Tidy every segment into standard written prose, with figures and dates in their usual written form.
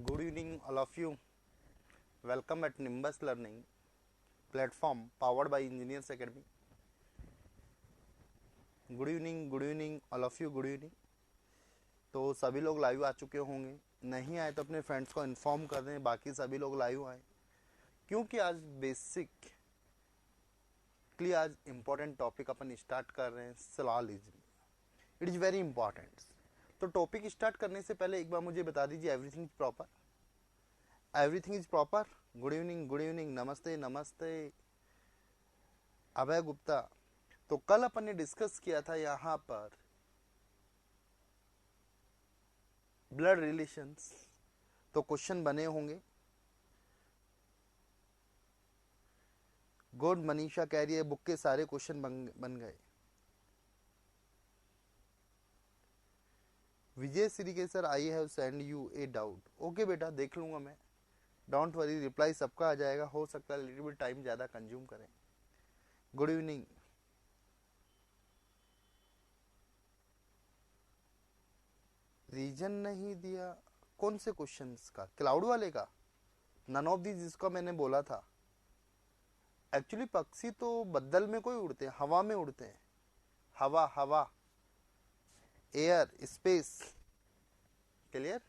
Good evening, all of you. Welcome at Nimbus Learning platform powered by Engineers Academy. Good evening, all of you. Good evening. तो सभी लोग live आ चुके होंगे, नहीं आए तो अपने फ्रेंड्स को इन्फॉर्म कर दें, बाकी सभी लोग लाइव आए, क्योंकि आज बेसिकली आज इम्पोर्टेंट टॉपिक अपन स्टार्ट कर रहे हैं, syllogism. It is very important. तो टॉपिक स्टार्ट करने से पहले एक बार मुझे बता दीजिए, everything is proper. Everything is proper. Good evening, नमस्ते नमस्ते. अभय गुप्ता. तो कल अपन ने डिस्कस किया था यहाँ पर ब्लड रिलेशंस. तो क्वेश्चन बने होंगे. गुड, मनीषा कह रही है बुक के सारे क्वेश्चन बन गए. विजय श्री के sir, I have send U a doubt. Okay बेटा, देख लूंगा मैं. डोंट वरी, रिप्लाई सबका आ जाएगा. हो सकता है लिटिल बिट टाइम ज़्यादा कंज्यूम करें. Good evening. रीजन नहीं दिया कौन से क्वेश्चंस का? क्लाउड वाले का? नन ऑफ दिस जिसका मैंने बोला था. एक्चुअली पक्षी तो बदल में कोई उड़ते हैं, हवा में उड़ते हैं. हवा, एयर, स्पेस. क्लियर?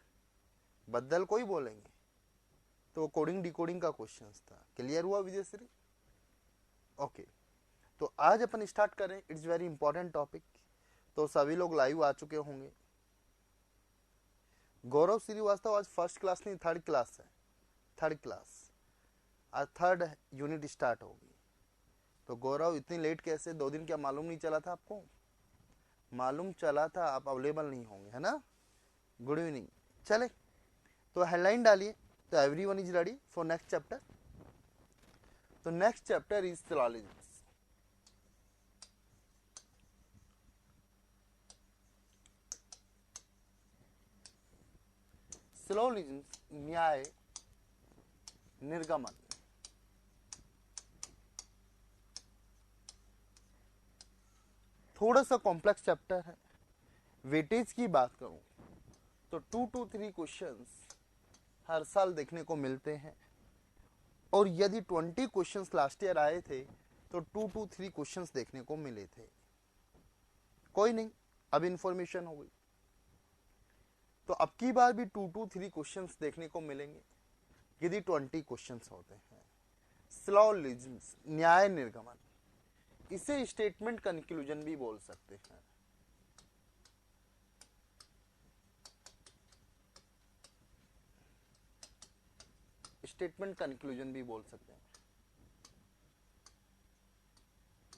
बदल कोई बोलेंगे तो कोडिंग डिकोडिंग का क्वेश्चन था. क्लियर हुआ विजय श्री? ओके. तो आज अपन स्टार्ट करें. It's very important topic. तो सभी लोग लाइव आ चुके होंगे. गौरव श्रीवास्तव आज फर्स्ट क्लास नहीं, थर्ड क्लास है. थर्ड क्लास आज थर्ड यूनिट स्टार्ट होगी. तो गौरव इतनी लेट कैसे? 2 दिन क्या मालूम नहीं चला था आपको? मालूम चला था आप अवेलेबल नहीं होंगे, है ना? Good evening. चले तो हेडलाइन डालिए. तो everyone is ready for next chapter. तो next chapter is syllogism. Syllogism न्याय निर्गमन. थोड़ा सा कॉम्प्लेक्स चैप्टर है. वेटेज की बात करूं तो 2 to 3 क्वेश्चंस हर साल देखने को मिलते हैं. और यदि 20 क्वेश्चंस लास्ट ईयर आए थे तो 2 to 3 क्वेश्चंस देखने को मिले थे. कोई नहीं, अब इंफॉर्मेशन हो गई. तो अब की बार भी 2 to 3 क्वेश्चंस देखने को मिलेंगे यदि 20 क्वेश्चंस होते हैं. सिलॉजिज्म न्याय निर्गमन, इसे स्टेटमेंट कंक्लूजन भी बोल सकते हैं. स्टेटमेंट कंक्लूजन भी बोल सकते हैं.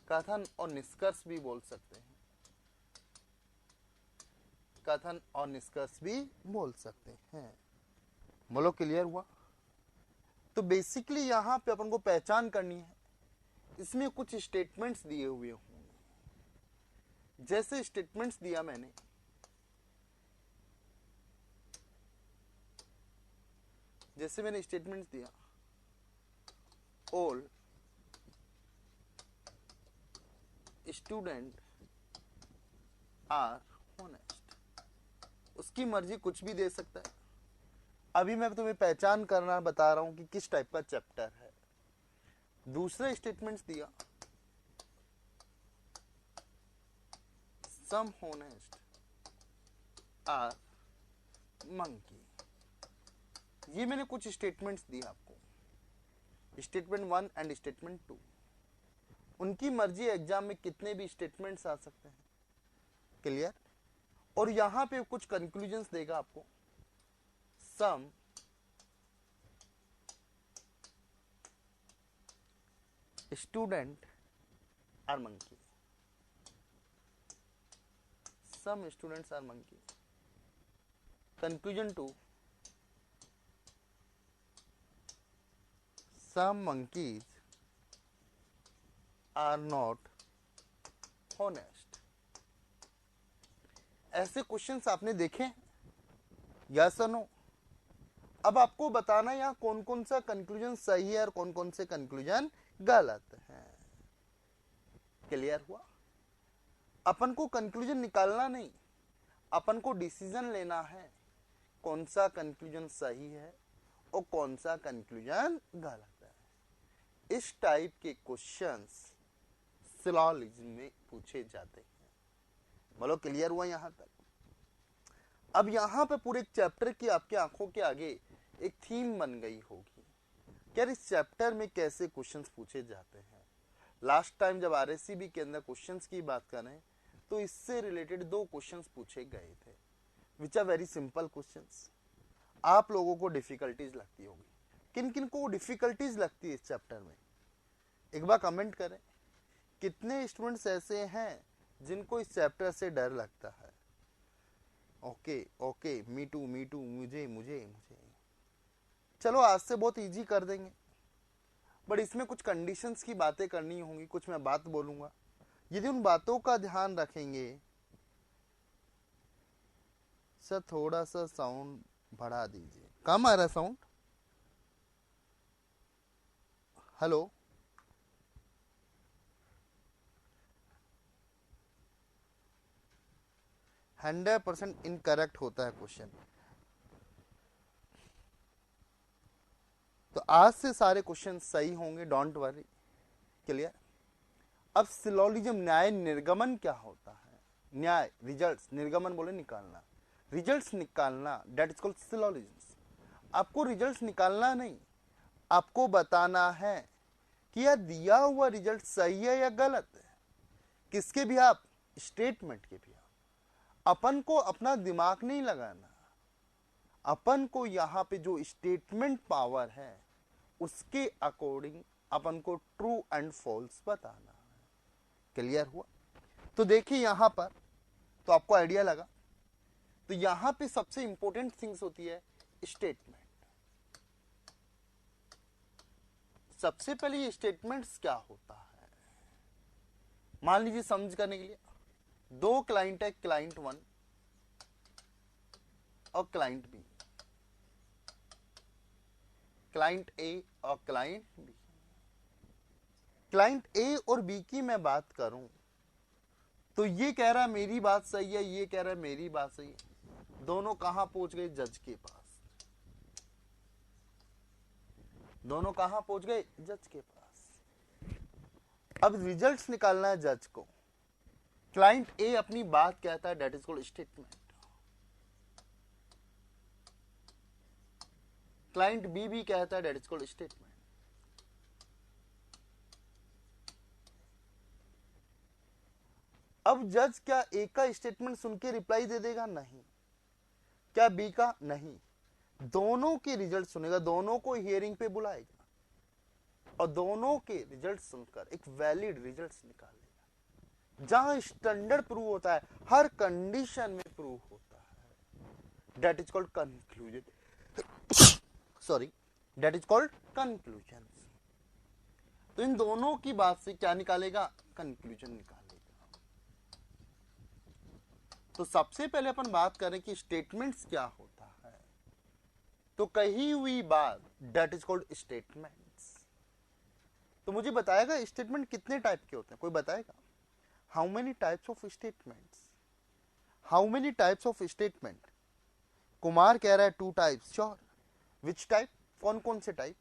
कथन और निष्कर्ष भी बोल सकते हैं. कथन और निष्कर्ष भी बोल सकते हैं. बोलो, क्लियर हुआ? तो बेसिकली यहां पे अपन को पहचान करनी है. इसमें कुछ स्टेटमेंट्स दिए हुए होंगे. जैसे स्टेटमेंट्स दिया मैंने, स्टेटमेंट्स दिया, ऑल स्टूडेंट आर ऑनेस्ट. उसकी मर्जी कुछ भी दे सकता है. अभी मैं तुम्हें पहचान करना बता रहा हूं कि किस टाइप का चैप्टर है. दूसरा स्टेटमेंट्स दिया, सम ऑनेस्ट आर मंकी. ये मैंने कुछ स्टेटमेंट्स दिए आपको. Statement 1 and statement 2. उनकी मर्जी, एग्जाम में कितने भी स्टेटमेंट्स आ सकते हैं. क्लियर? और यहां पे कुछ कंक्लूजन्स देगा आपको. Some student are monkey. Some students are monkey. Conclusion 2, some monkeys are not honest. ऐसे क्वेश्चंस आपने देखे? यस और नो? अब आपको बताना यहाँ कौन कौन सा कंक्लूजन सही है और कौन कौन से कंक्लूजन गलत है. क्लियर हुआ? अपन को कंक्लूजन निकालना नहीं, अपन को डिसीजन लेना है कौन सा कंक्लूजन सही है और कौन सा कंक्लूजन गलत है। इस टाइप के क्वेश्चंस सिलोजिज्म में पूछे जाते हैं। बोलो क्लियर हुआ यहाँ तक। अब यहाँ पे पूरे चैप्टर की आपके आंखों के आगे एक थीम बन गई होगी कि यार इस चैप्टर में कैसे क्वेश्चंस पूछे जाते हैं। लास्ट टाइम जब आरएससीबी के अंदर क्वेश्चंस की बात करें तो इससे रिलेटेड 2 क्वेश्चंस पूछे गए थे, which are very simple questions. आप लोगों को डिफिकल्टीज लगती होगी। किन किन को डिफिकल्टीज लगती है इस चैप्टर में, एक बार कमेंट करें। कितने स्टूडेंट्स ऐसे हैं जिनको इस चैप्टर से डर लगता है? ओके ओके, मी टू मुझे मुझे मुझे। चलो आज से बहुत इजी कर देंगे, बट इसमें कुछ कंडीशंस की बातें करनी होंगी, कुछ मैं बात बोलूंगा। यदि उन बातों का ध्यान रखेंगे। सर थोड़ा सा साउंड बढ़ा दीजिए, कम आ रहा है साउंड। हेलो, 100% इनकरेक्ट होता है क्वेश्चन। तो आज से सारे क्वेश्चन सही होंगे, डोंट वरी। क्लियर। अब सिलोजिज्म न्याय निर्गमन क्या होता है? न्याय रिजल्ट्स, निर्गमन बोले निकालना, रिजल्ट्स निकालना, दैट इज कॉल्ड सिलोजिज्म। आपको रिजल्ट्स निकालना नहीं, आपको बताना है कि यह दिया हुआ रिजल्ट सही है या गलत है। किसके भी आप? स्टेटमेंट के भी आप। अपन को अपना दिमाग नहीं लगाना, अपन को यहाँ पे जो स्टेटमेंट पावर है उसके अकॉर्डिंग अपन को ट्रू एंड फॉल्स बताना है। क्लियर हुआ? तो देखिए यहां पर, तो आपको आइडिया लगा। तो यहां पे सबसे इंपॉर्टेंट थिंग्स होती है स्टेटमेंट। सबसे पहले ये स्टेटमेंट्स क्या होता है, मान लीजिए समझ करने के लिए 2 क्लाइंट है, क्लाइंट 1 और क्लाइंट बी, क्लाइंट ए और क्लाइंट बी। क्लाइंट ए और बी की मैं बात करूं तो ये कह रहा है मेरी बात सही है, ये कह रहा है मेरी बात सही है। दोनों कहां पहुंच गए? जज के पास। दोनों कहां पहुंच गए? जज के पास। अब रिजल्ट्स निकालना है जज को। क्लाइंट ए अपनी बात कहता है, that is called statement. Client B भी कहता है, दैट इज कॉल्ड स्टेटमेंट। अब जज क्या ए का स्टेटमेंट सुन के रिप्लाई दे देगा? नहीं। क्या बी का? नहीं। दोनों के रिजल्ट सुनेगा, दोनों को हियरिंग पे बुलाएगा और दोनों के रिजल्ट सुनकर एक वैलिड रिजल्ट निकालेगा, जहां स्टैंडर्ड प्रूव होता है, हर कंडीशन में प्रूव होता है। That is called conclusion. Sorry, that is called conclusion. तो इन दोनों की बात से क्या निकालेगा? कंक्लूजन निकालेगा। तो सबसे पहले अपन बात करें कि स्टेटमेंट्स क्या होता है। तो कही हुई बात, दैट इज कॉल्ड स्टेटमेंट्स। तो मुझे बताएगा स्टेटमेंट कितने टाइप के होते हैं? कोई बताएगा? How many types of statements? How many types of statement? Kumar कह रहा है 2 टाइप्स। Sure, which type? कौन कौन से टाइप?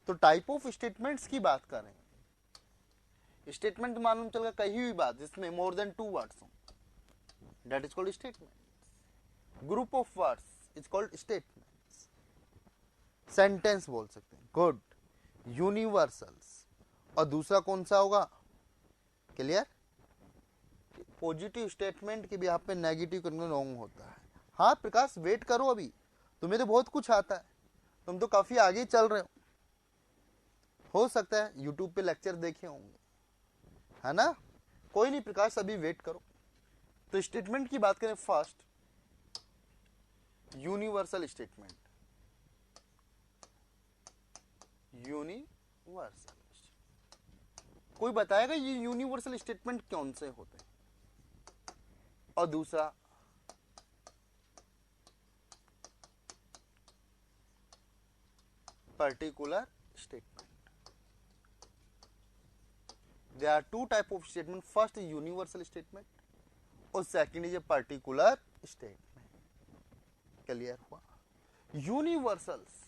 तो टाइप ऑफ स्टेटमेंट्स की बात करें, स्टेटमेंट मालूम चल गया कही हुई बात जिसमें मोर देन 2 वर्ड्स हो, that is called statement। group of words is called statements। sentence बोल सकते हैं, good। universals, और दूसरा कौन सा होगा? क्लियर? पॉजिटिव स्टेटमेंट के भी यहाँ पे नेगेटिव करना रॉन्ग होता है। हाँ प्रकाश वेट करो, अभी तुम्हें तो बहुत कुछ आता है, तुम तो काफी आगे चल रहे हो सकता है यूट्यूब पे लेक्चर देखे होंगे, है ना? कोई नहीं प्रकाश, अभी वेट करो। तो स्टेटमेंट की बात करें, फर्स्ट यूनिवर्सल स्टेटमेंट। यूनिवर्सल, कोई बताएगा ये यूनिवर्सल स्टेटमेंट कौन से होते हैं? और दूसरा particular statement. There are 2 type of statement, first universal statement और second is a particular statement. Clear हुआ? यूनिवर्सल्स,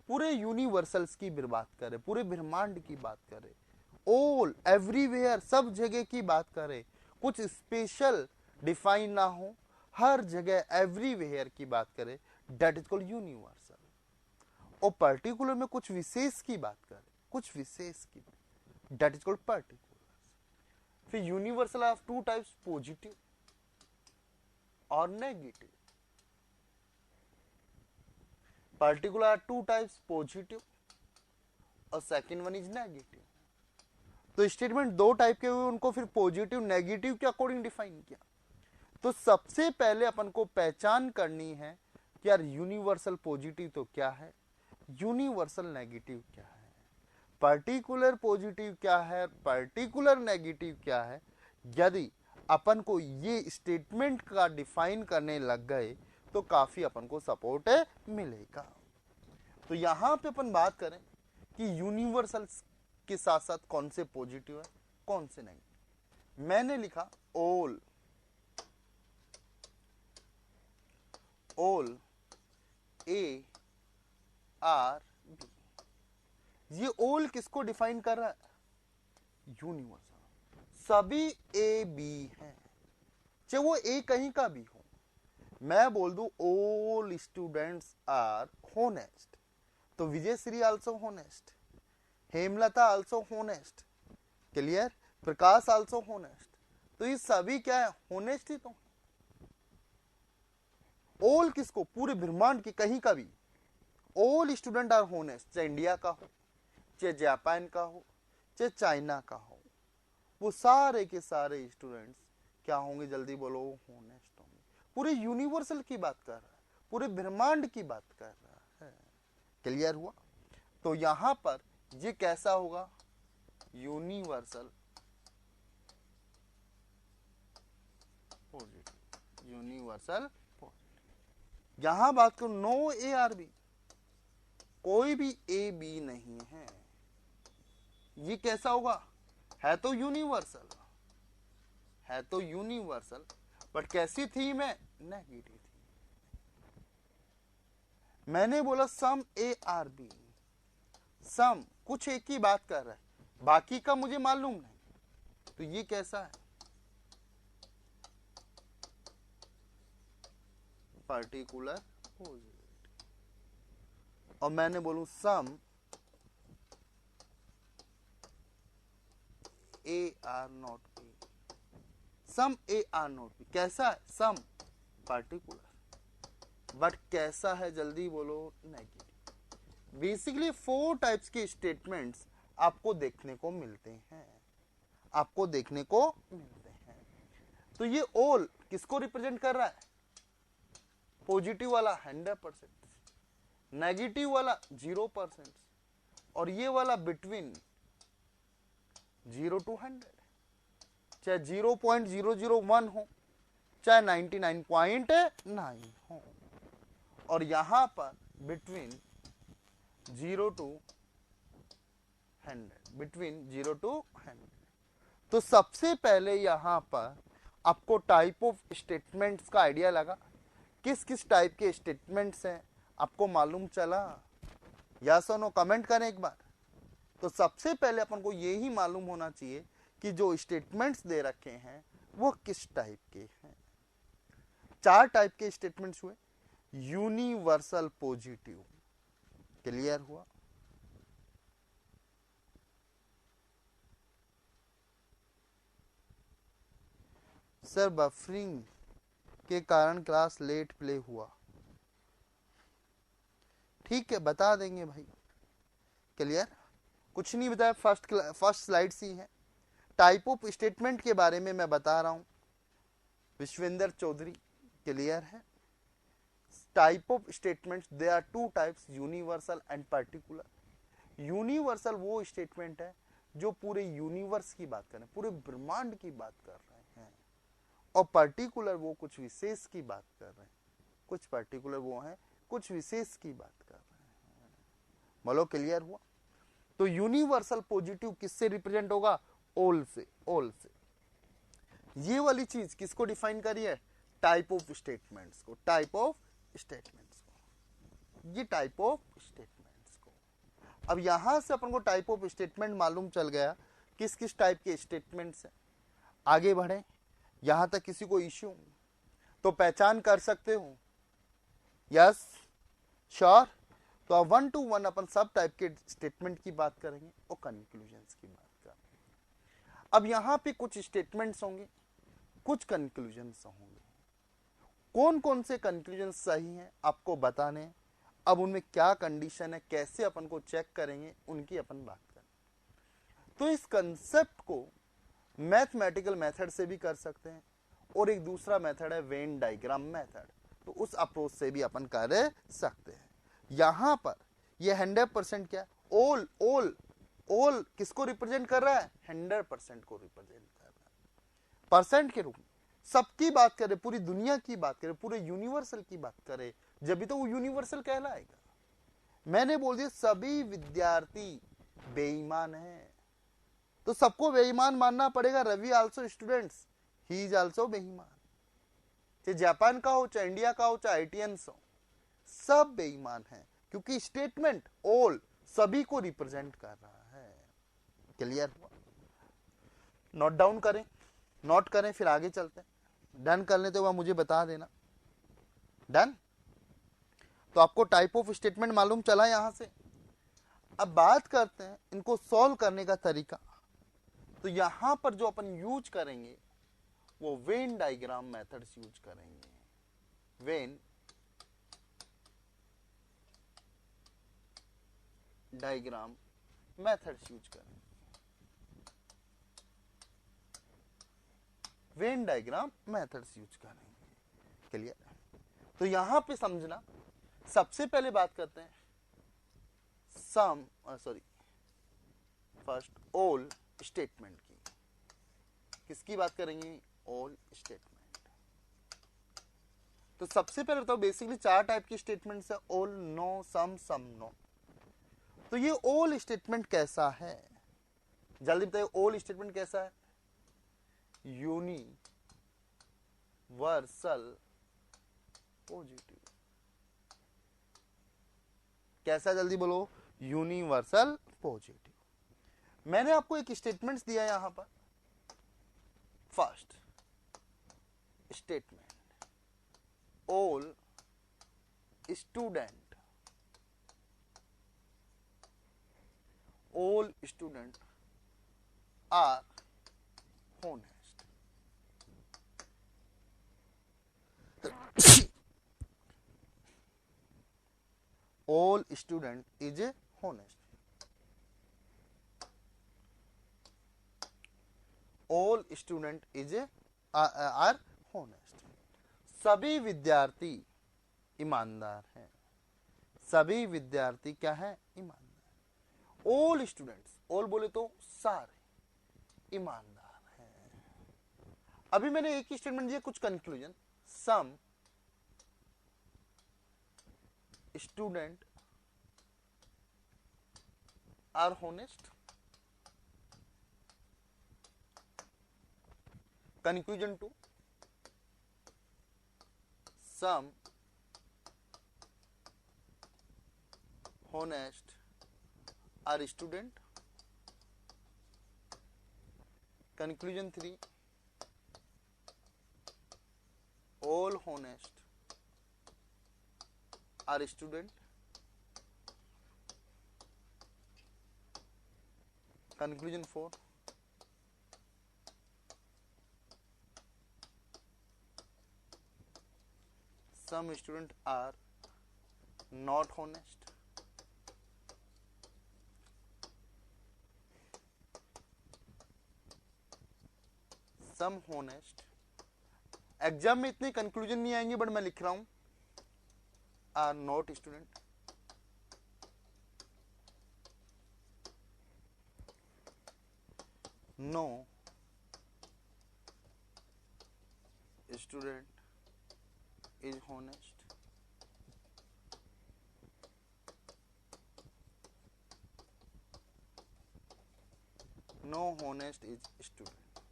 पूरे यूनिवर्सल्स की बात करें, पूरे ब्रह्मांड की बात करें, ऑल एवरीवेयर सब जगह की बात करें, कुछ स्पेशल डिफाइन ना हो, हर जगह एवरीवेयर की बात करें, दैट इज कॉल्ड यूनिवर्सल। और पर्टिकुलर में कुछ विशेष की बात करें, कुछ विशेष की, दैट इज कॉल्ड पर्टिकुलर। फिर universal of two types, positive और negative. Particular two types, positive और सेकंड वन इज नेगेटिव। तो स्टेटमेंट दो टाइप के हुए, उनको फिर पॉजिटिव नेगेटिव के अकॉर्डिंग डिफाइन किया। तो सबसे पहले अपन को पहचान करनी है कि यार यूनिवर्सल पॉजिटिव तो क्या है, यूनिवर्सल नेगेटिव क्या है, पर्टिकुलर पॉजिटिव क्या है, पर्टिकुलर नेगेटिव क्या है। यदि अपन को ये स्टेटमेंट का डिफाइन करने लग गए तो काफी अपन को सपोर्ट मिलेगा। तो यहां पे अपन बात करें कि यूनिवर्सल के साथ साथ कौन से पॉजिटिव है, कौन से नेगेटिव। मैंने लिखा all, all A are B. ये ऑल किसको डिफाइन कर रहा है, यूनिवर्सल। सभी ए बी हैं, चाहे वो ए कहीं का भी हो। मैं बोल दूं ऑल स्टूडेंट्स आर होनेस्ट, तो Vijayshree also honest, Hemlata also honest, clear, Prakash also honest. तो ये सभी क्या है, होनेस्ट ही तो। ऑल किसको, पूरे ब्रह्मांड की कहीं का भी, ऑल स्टूडेंट आर होनेस्ट, चाहे इंडिया का हो, चाहे जापान का हो, चाहे चाइना का हो, वो सारे के सारे स्टूडेंट्स क्या होंगे, जल्दी बोलो, होनेस्ट होंगे। पूरे यूनिवर्सल की बात कर रहा है, पूरे ब्रह्मांड की बात कर रहा है। क्लियर हुआ? तो यहां पर ये कैसा होगा, यूनिवर्सल पॉजिटिव, यूनिवर्सल पॉजिटिव। यहां बात करो नो ए आर बी, कोई भी ए बी नहीं है। ये कैसा होगा, है तो यूनिवर्सल, है तो यूनिवर्सल, बट कैसी थीम है, नेगेटिव थीम। मैंने बोला सम ए आर बी, सम कुछ एक की बात कर रहा है, बाकी का मुझे मालूम नहीं, तो ये कैसा है, पर्टिकुलर पॉजिटिव। और मैंने बोलूं some A are not B, some A are not B कैसा है, सम पर्टिकुलर, बट कैसा है, जल्दी बोलो, नेगेटिव। बेसिकली 4 टाइप्स के स्टेटमेंट्स आपको देखने को मिलते हैं, आपको देखने को मिलते हैं। तो ये ऑल किसको रिप्रेजेंट कर रहा है, पॉजिटिव वाला 100%, नेगेटिव वाला 0%, और ये वाला बिटवीन 0 to 100, चाहे 0.001 हो, चाहे 99.9 हो, और यहां पर बिटवीन 0 to 100, बिटवीन 0 to 100। तो सबसे पहले यहां पर आपको टाइप ऑफ स्टेटमेंट्स का आइडिया लगा, किस किस टाइप के स्टेटमेंट्स हैं आपको मालूम चला, यस और नो कमेंट करें एक बार। तो सबसे पहले अपन को यही मालूम होना चाहिए कि जो स्टेटमेंट्स दे रखे हैं वो किस टाइप के हैं। 4 टाइप के स्टेटमेंट्स हुए, यूनिवर्सल पॉजिटिव, क्लियर हुआ? सर बफरिंग के कारण क्लास लेट प्ले हुआ, ठीक है बता देंगे भाई, क्लियर, कुछ नहीं बताया, फर्स्ट स्लाइड सी है। टाइप ऑफ स्टेटमेंट के बारे में मैं बता रहा हूं, विश्वेंद्र चौधरी, क्लियर है। Type of statements, they are 2 types, universal and particular. Universal वो स्टेटमेंट है जो पूरे यूनिवर्स की बात कर रहे हैं, पूरे ब्रह्मांड की बात कर रहे हैं, और पर्टिकुलर वो कुछ विशेष की बात कर रहे हैं, कुछ पर्टिकुलर वो है कुछ विशेष की बात कर रहे हैं। बोलो क्लियर हुआ? तो यूनिवर्सल पॉजिटिव किससे रिप्रेजेंट होगा, ऑल से, ऑल से। ये वाली चीज किसको डिफाइन करी है, टाइप ऑफ स्टेटमेंट्स को, टाइप ऑफ स्टेटमेंट्स को, ये टाइप ऑफ स्टेटमेंट्स को। अब यहां से अपन को टाइप ऑफ स्टेटमेंट मालूम चल गया किस किस टाइप के स्टेटमेंट्स हैं। आगे बढ़े, यहां तक किसी को इश्यू तो पहचान कर सकते हो? Yes, sure. तो अब 1 to 1 अपन सब टाइप के स्टेटमेंट की बात करेंगे और कंक्लूजन्स की बात करेंगे। अब यहां पे कुछ स्टेटमेंट्स होंगे, कुछ कंक्लूजन्स होंगे। कौन कौन से कंक्लूजन सही हैं आपको बताने, अब उनमें क्या कंडीशन है, कैसे अपन को चेक करेंगे, उनकी अपन बात करें। तो इस कंसेप्ट को मैथमेटिकल मेथड से भी कर सकते हैं और एक दूसरा मेथड है वेन डायग्राम मेथड, तो उस अप्रोच से भी अपन कर सकते हैं। यहां पर ये 100% क्या है, ऑल ऑल ऑल किसको रिप्रेजेंट कर रहा है? 100% को रिप्रेजेंट कर रहा है। परसेंट के रूप में सबकी बात करें, पूरी दुनिया की बात करें, पूरे यूनिवर्सल की बात करें, जब भी तो वो यूनिवर्सल कहलाएगा। मैंने बोल दिया सभी विद्यार्थी बेईमान हैं, तो सबको बेईमान मानना पड़ेगा। Ravi also students, he is also बेईमान। चाहे जापान का हो, चाहे इंडिया का हो, चाहे आईटीएन्स हो, सब बेईमान हैं, क्योंकि स्टेटमेंट ऑल सभी को रिप्रेजेंट कर रहा है। क्लियर हुआ? नोट डाउन करें, नोट करें, फिर आगे चलते हैं। डन कर लेते हुए मुझे बता देना। डन? तो आपको टाइप ऑफ स्टेटमेंट मालूम चला यहां से। अब बात करते हैं इनको सॉल्व करने का तरीका। तो यहां पर जो अपन यूज करेंगे वो वेन डायग्राम मेथड्स यूज करेंगे। वेन डायग्राम मेथड्स यूज करेंगे। वेन डायग्राम मेथड्स यूज करेंगे। क्लियर? तो यहां पे समझना, सबसे पहले बात करते हैं फर्स्ट ऑल स्टेटमेंट की। किसकी बात करेंगे? All statement. तो सबसे पहले बताओ, बेसिकली 4 टाइप की स्टेटमेंट्स है, ऑल, नो, सम, नो। तो ये ऑल स्टेटमेंट कैसा है? जल्दी बताइए, ऑल स्टेटमेंट कैसा है? Universal positive. कैसा? जल्दी बोलो। Universal positive. मैंने आपको एक स्टेटमेंट दिया यहां पर। First statement, all student are honest. All student is honest. All student is are honest. सभी विद्यार्थी ईमानदार हैं। सभी विद्यार्थी क्या है? ईमानदार। All students, all बोले तो सारे ईमानदार हैं। अभी मैंने एक ही स्टेटमेंट दिया, कुछ conclusion. Some student are honest. Conclusion 2, some honest are student. Conclusion 3, all honest are student. Conclusion 4, some students are not honest. Some honest, exam में इतने कंक्लूजन नहीं आएंगे, बट मैं लिख रहा हूं, are not student. No student is honest. No honest is student.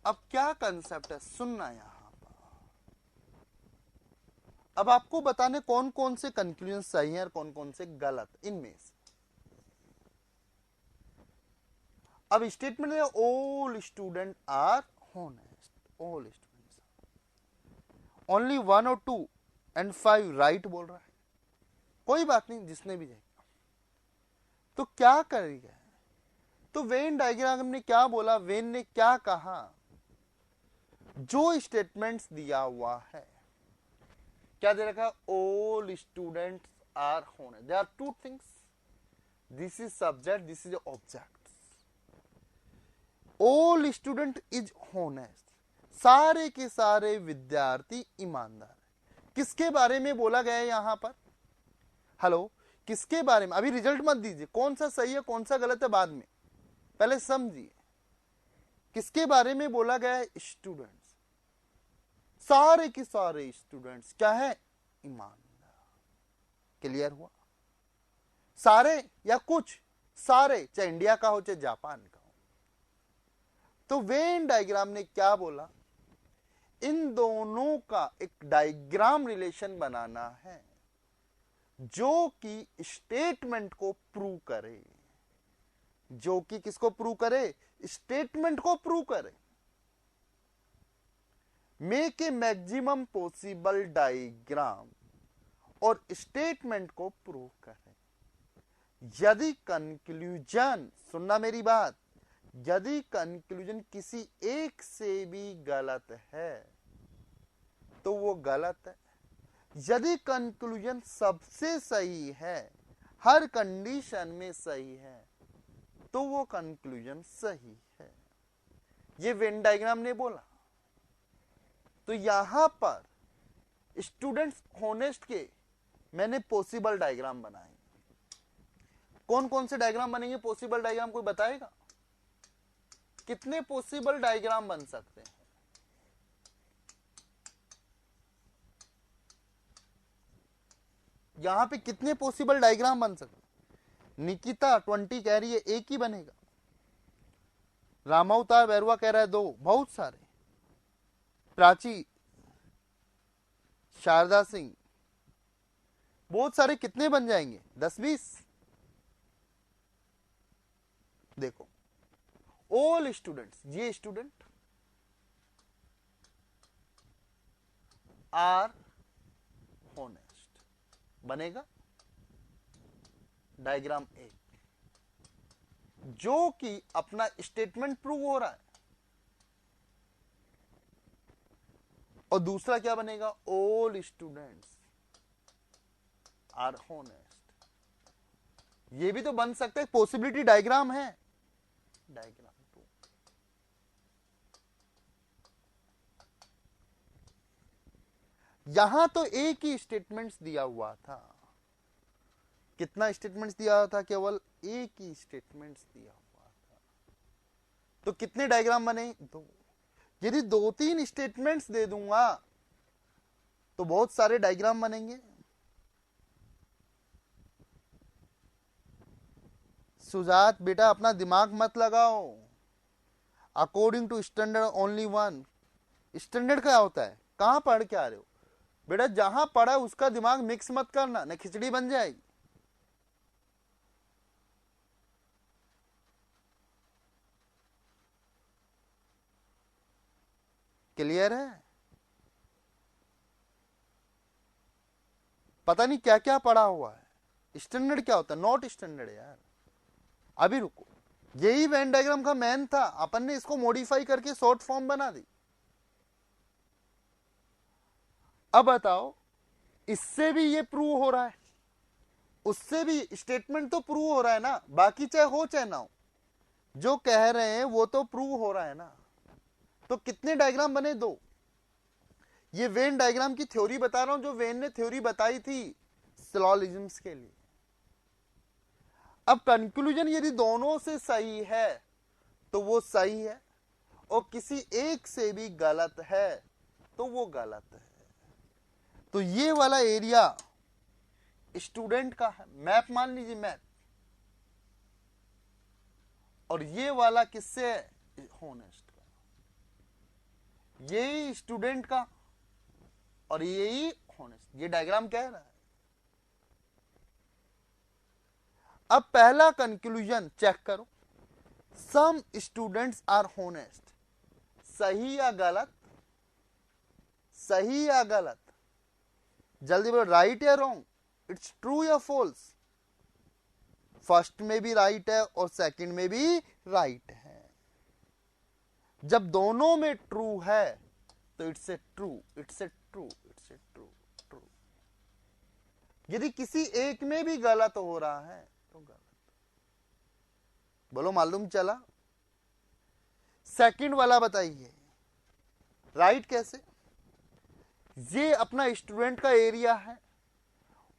अब क्या कंसेप्ट है, सुनना यहां पर। अब आपको बताने कौन कौन से कंक्लूजन सही हैं और कौन कौन से गलत इनमें से। अब स्टेटमेंट है all student are honest, all students, only 1 और 2 एंड 5 राइट बोल रहा है। कोई बात नहीं, जिसने भी जाएगा तो क्या करेगा। तो वेन डायग्राम ने क्या बोला, वेन ने क्या कहा, जो स्टेटमेंट्स दिया हुआ है क्या दे रखा है, all students are honest. There are two things, this is subject, this is object. All student is honest, सारे के सारे विद्यार्थी ईमानदार है। किसके बारे में बोला गया है यहां पर, हेलो, किसके बारे में। अभी रिजल्ट मत दीजिए, कौन सा सही है कौन सा गलत है बाद में, पहले समझिए किसके बारे में बोला गया है, स्टूडेंट्स। सारे के सारे स्टूडेंट्स क्या है, ईमानदार। क्लियर हुआ, सारे या कुछ, सारे, चाहे इंडिया का हो चाहे जापान का हो। तो वेन डायग्राम ने क्या बोला, इन दोनों का एक डायग्राम रिलेशन बनाना है जो कि स्टेटमेंट को प्रूव करे, जो कि किसको प्रूव करे, स्टेटमेंट को प्रूव करे। Make a maximum possible diagram और स्टेटमेंट को प्रूव करे। यदि कंक्लूजन, सुनना मेरी बात, यदि कंक्लूजन किसी एक से भी गलत है तो वो गलत है। यदि कंक्लूजन सबसे सही है, हर कंडीशन में सही है, तो वो कंक्लूजन सही है। ये वेन डायग्राम ने बोला। तो यहां पर स्टूडेंट्स हॉनेस्ट के मैंने पॉसिबल डायग्राम बनाए। कौन कौन से डायग्राम बनेंगे पॉसिबल डायग्राम, कोई बताएगा कितने पॉसिबल डायग्राम बन सकते हैं। यहां पे कितने पॉसिबल डायग्राम बन सकते हैं। निकिता 20 कह रही है एक ही बनेगा, रामावतार बैरुआ कह रहा है 2, बहुत सारे। प्राची, शारदा सिंह, बहुत सारे, कितने बन जाएंगे, 10-20। देखो ऑल स्टूडेंट्स, ये स्टूडेंट आर हॉनेस्ट बनेगा डायग्राम 1, जो कि अपना स्टेटमेंट प्रूव हो रहा है। और दूसरा क्या बनेगा, ऑल स्टूडेंट्स आर हॉनेस्ट। ये भी तो बन सकता है, पॉसिबिलिटी डायग्राम है, डायग्राम 2। यहां तो एक ही स्टेटमेंट्स दिया हुआ था। कितना स्टेटमेंट्स दिया हुआ था, केवल एक ही स्टेटमेंट्स दिया हुआ था। तो कितने डायग्राम बने, 2। यदि 2-3 स्टेटमेंट्स दे दूंगा तो बहुत सारे डायग्राम बनेंगे। सुजात बेटा अपना दिमाग मत लगाओ, according to standard only 1। Standard क्या होता है, कहां पढ़ के आ रहे हो बेटा, जहां पढ़ा उसका दिमाग मिक्स मत करना, न खिचड़ी बन जाएगी। क्लियर है, पता नहीं क्या क्या पढ़ा हुआ है। स्टैंडर्ड क्या होता है, नॉट स्टैंडर्ड यार। अभी रुको, यही वेन डायग्राम का मैन था, अपन ने इसको मॉडिफाई करके शॉर्ट फॉर्म बना दी। अब बताओ, इससे भी ये प्रूव हो रहा है, उससे भी स्टेटमेंट तो प्रूव हो रहा है ना, बाकी चाहे हो चाहे ना हो, जो कह रहे हैं वो तो प्रूव हो रहा है ना। तो कितने डायग्राम बने, 2। ये वेन डायग्राम की थ्योरी बता रहा हूं, जो वेन ने थ्योरी बताई थी सिलोजिज्म्स के लिए। अब कंक्लूजन यदि दोनों से सही है तो वो सही है, और किसी एक से भी गलत है तो वो गलत है। तो ये वाला एरिया स्टूडेंट का है, मैप मान लीजिए, मैप। और ये वाला किससे है, हॉनेस्ट का। यही स्टूडेंट का और यही हॉनेस्ट, ये डायग्राम कह रहा है। अब पहला कंक्लूजन चेक करो, सम स्टूडेंट्स आर हॉनेस्ट, सही या गलत? सही या गलत? जल्दी बोलो, राइट या रॉन्ग? इट्स ट्रू या फॉल्स? फर्स्ट में भी राइट है और सेकंड में भी राइट है। जब दोनों में ट्रू है तो it's a true, it's a true, it's a true, true. यदि किसी एक में भी गलत हो रहा है तो गलत। बोलो, मालूम चला? सेकंड वाला बताइए, राइट कैसे? ये अपना स्टूडेंट का एरिया है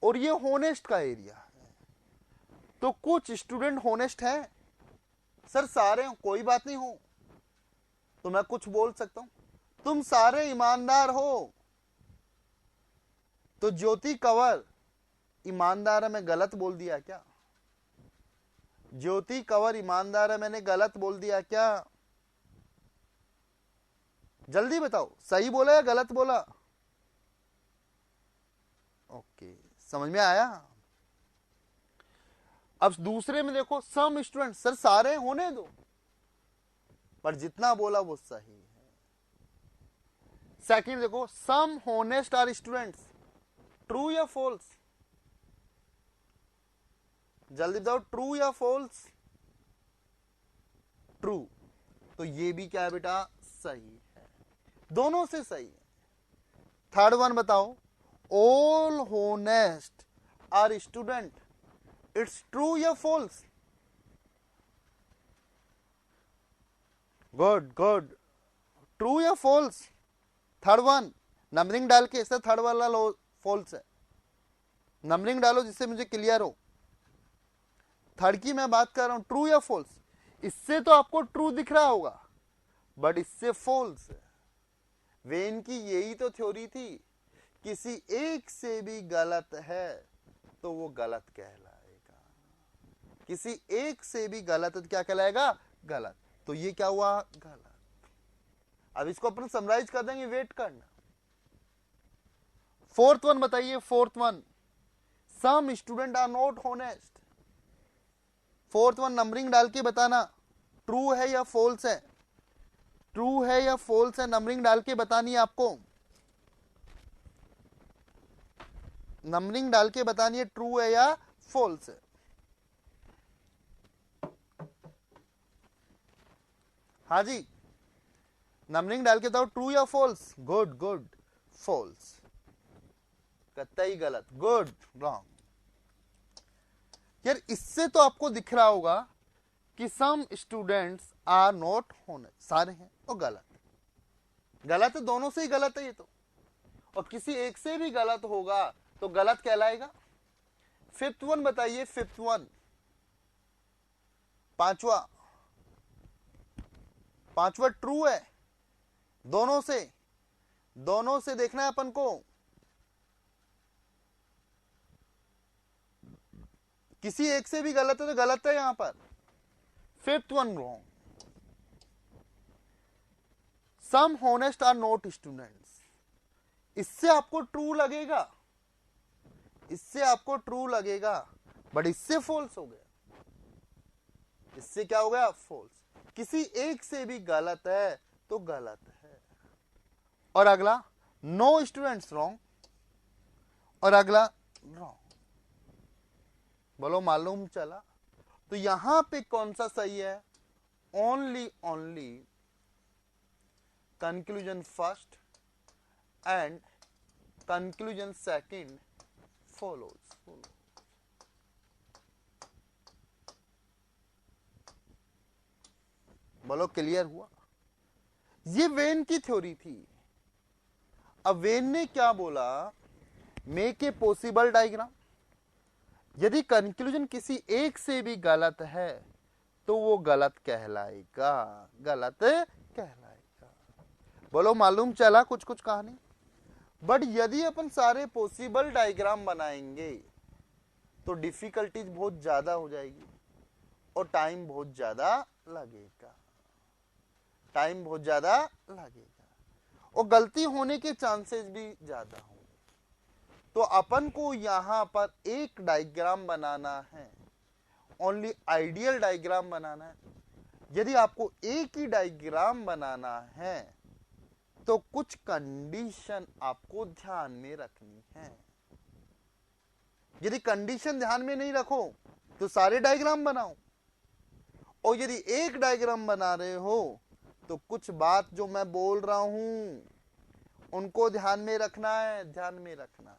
और ये होनेस्ट का एरिया है, तो कुछ स्टूडेंट होनेस्ट है। सर सारे कोई बात नहीं हो तो मैं कुछ बोल सकता हूं, तुम सारे ईमानदार हो। तो ज्योति कंवर ईमानदार है, मैं गलत बोल दिया क्या? ज्योति कंवर ईमानदार है, मैंने गलत बोल दिया क्या? जल्दी बताओ, सही बोला या गलत बोला? ओके, समझ में आया? अब दूसरे में देखो, सम स्टूडेंट, सर सारे होने दो, पर जितना बोला वो सही है। सेकंड देखो, सम होनेस्ट आर स्टूडेंट्स, ट्रू या फॉल्स? जल्दी बताओ, ट्रू या फॉल्स? ट्रू, तो ये भी क्या है बेटा? सही है, दोनों से सही है। थर्ड वन बताओ, all honest are student, it's true या फॉल्स? गुड गुड, ट्रू या फॉल्स? थर्ड वन नंबरिंग डाल के, इससे थर्ड वाला फॉल्स है, नंबरिंग डालो जिससे मुझे क्लियर हो। थर्ड की मैं बात कर रहा हूं, ट्रू या फॉल्स? इससे तो आपको ट्रू दिख रहा होगा, बट इससे फॉल्स है। वेन की यही तो थ्योरी थी, किसी एक से भी गलत है तो वो गलत कहलाएगा, किसी एक से भी गलत है तो क्या कहलाएगा? गलत। तो ये क्या हुआ? गलत। अब इसको अपन समराइज कर देंगे, वेट करना। फोर्थ वन बताइए, fourth one, some student are not honest. Fourth one numbering डाल के बताना, ट्रू है या फॉल्स है? ट्रू है या फॉल्स है, नंबरिंग डाल के बतानी है आपको, नंबरिंग डाल के बतानी है, ट्रू है या फॉल्स है। हाँ जी, नंबरिंग डाल के बताओ, ट्रू या फॉल्स? गुड गुड, फॉल्स, कतई गलत, गुड, रॉन्ग। यार इससे तो आपको दिख रहा होगा कि some students are not honest, सारे हैं और गलत। गलत है, दोनों से ही गलत है ये तो, और किसी एक से भी गलत होगा तो गलत कहलाएगा। फिफ्थ वन बताइए, फिफ्थ वन, पांचवा ट्रू है, दोनों से देखना है अपन को, किसी एक से भी गलत है तो गलत है यहां पर। Fifth one wrong, some honest are not students, इससे आपको ट्रू लगेगा, इससे आपको ट्रू लगेगा, बट इससे फॉल्स हो गया। इससे क्या हो गया? फॉल्स। किसी एक से भी गलत है तो गलत है। और अगला, नो स्टूडेंट्स रॉन्ग, और अगला रॉन्ग। बोलो, मालूम चला? तो यहां पे कौन सा सही है? Only conclusion first and conclusion second follows. बोलो, क्लियर हुआ? ये वेन की थ्योरी थी। अब वेन ने क्या बोला? Make a possible diagram. यदि कंक्लूजन किसी एक से भी गलत है तो वो गलत कहलाएगा, गलत कहलाएगा। बोलो, मालूम चला कुछ कुछ कहानी? बट यदि अपन सारे पॉसिबल डायग्राम बनाएंगे तो डिफिकल्टीज बहुत ज्यादा हो जाएगी और टाइम बहुत ज्यादा लगेगा, टाइम बहुत ज्यादा लगेगा और गलती होने के चांसेस भी ज्यादा होंगे। तो अपन को यहां पर एक डायग्राम बनाना है, ओनली आइडियल डायग्राम बनाना है। यदि आपको एक ही डायग्राम बनाना है तो कुछ कंडीशन आपको ध्यान में रखनी है। यदि कंडीशन ध्यान में नहीं रखो तो सारे डायग्राम बनाओ, और यदि एक डायग्राम बना रहे हो तो कुछ बात जो मैं बोल रहा हूं उनको ध्यान में रखना है, ध्यान में रखना है।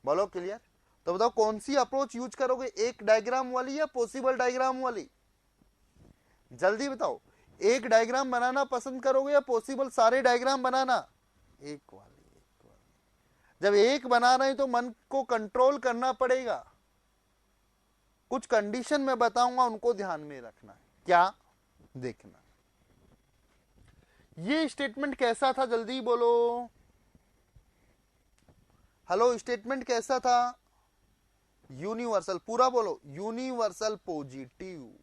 बोलो क्लियर? तो बताओ कौन सी अप्रोच यूज करोगे, एक डायग्राम वाली या पॉसिबल डायग्राम वाली? जल्दी बताओ, एक डायग्राम बनाना पसंद करोगे या पॉसिबल सारे डायग्राम बनाना? एक वाली, एक वाली। जब एक बना रहे हैं तो मन को कंट्रोल करना पड़ेगा। कुछ कंडीशन मैं बताऊंगा, उनको ध्यान में रखना है। क्या? देखना। ये स्टेटमेंट कैसा था, जल्दी बोलो। हेलो, स्टेटमेंट कैसा था? यूनिवर्सल, पूरा बोलो। Universal positive.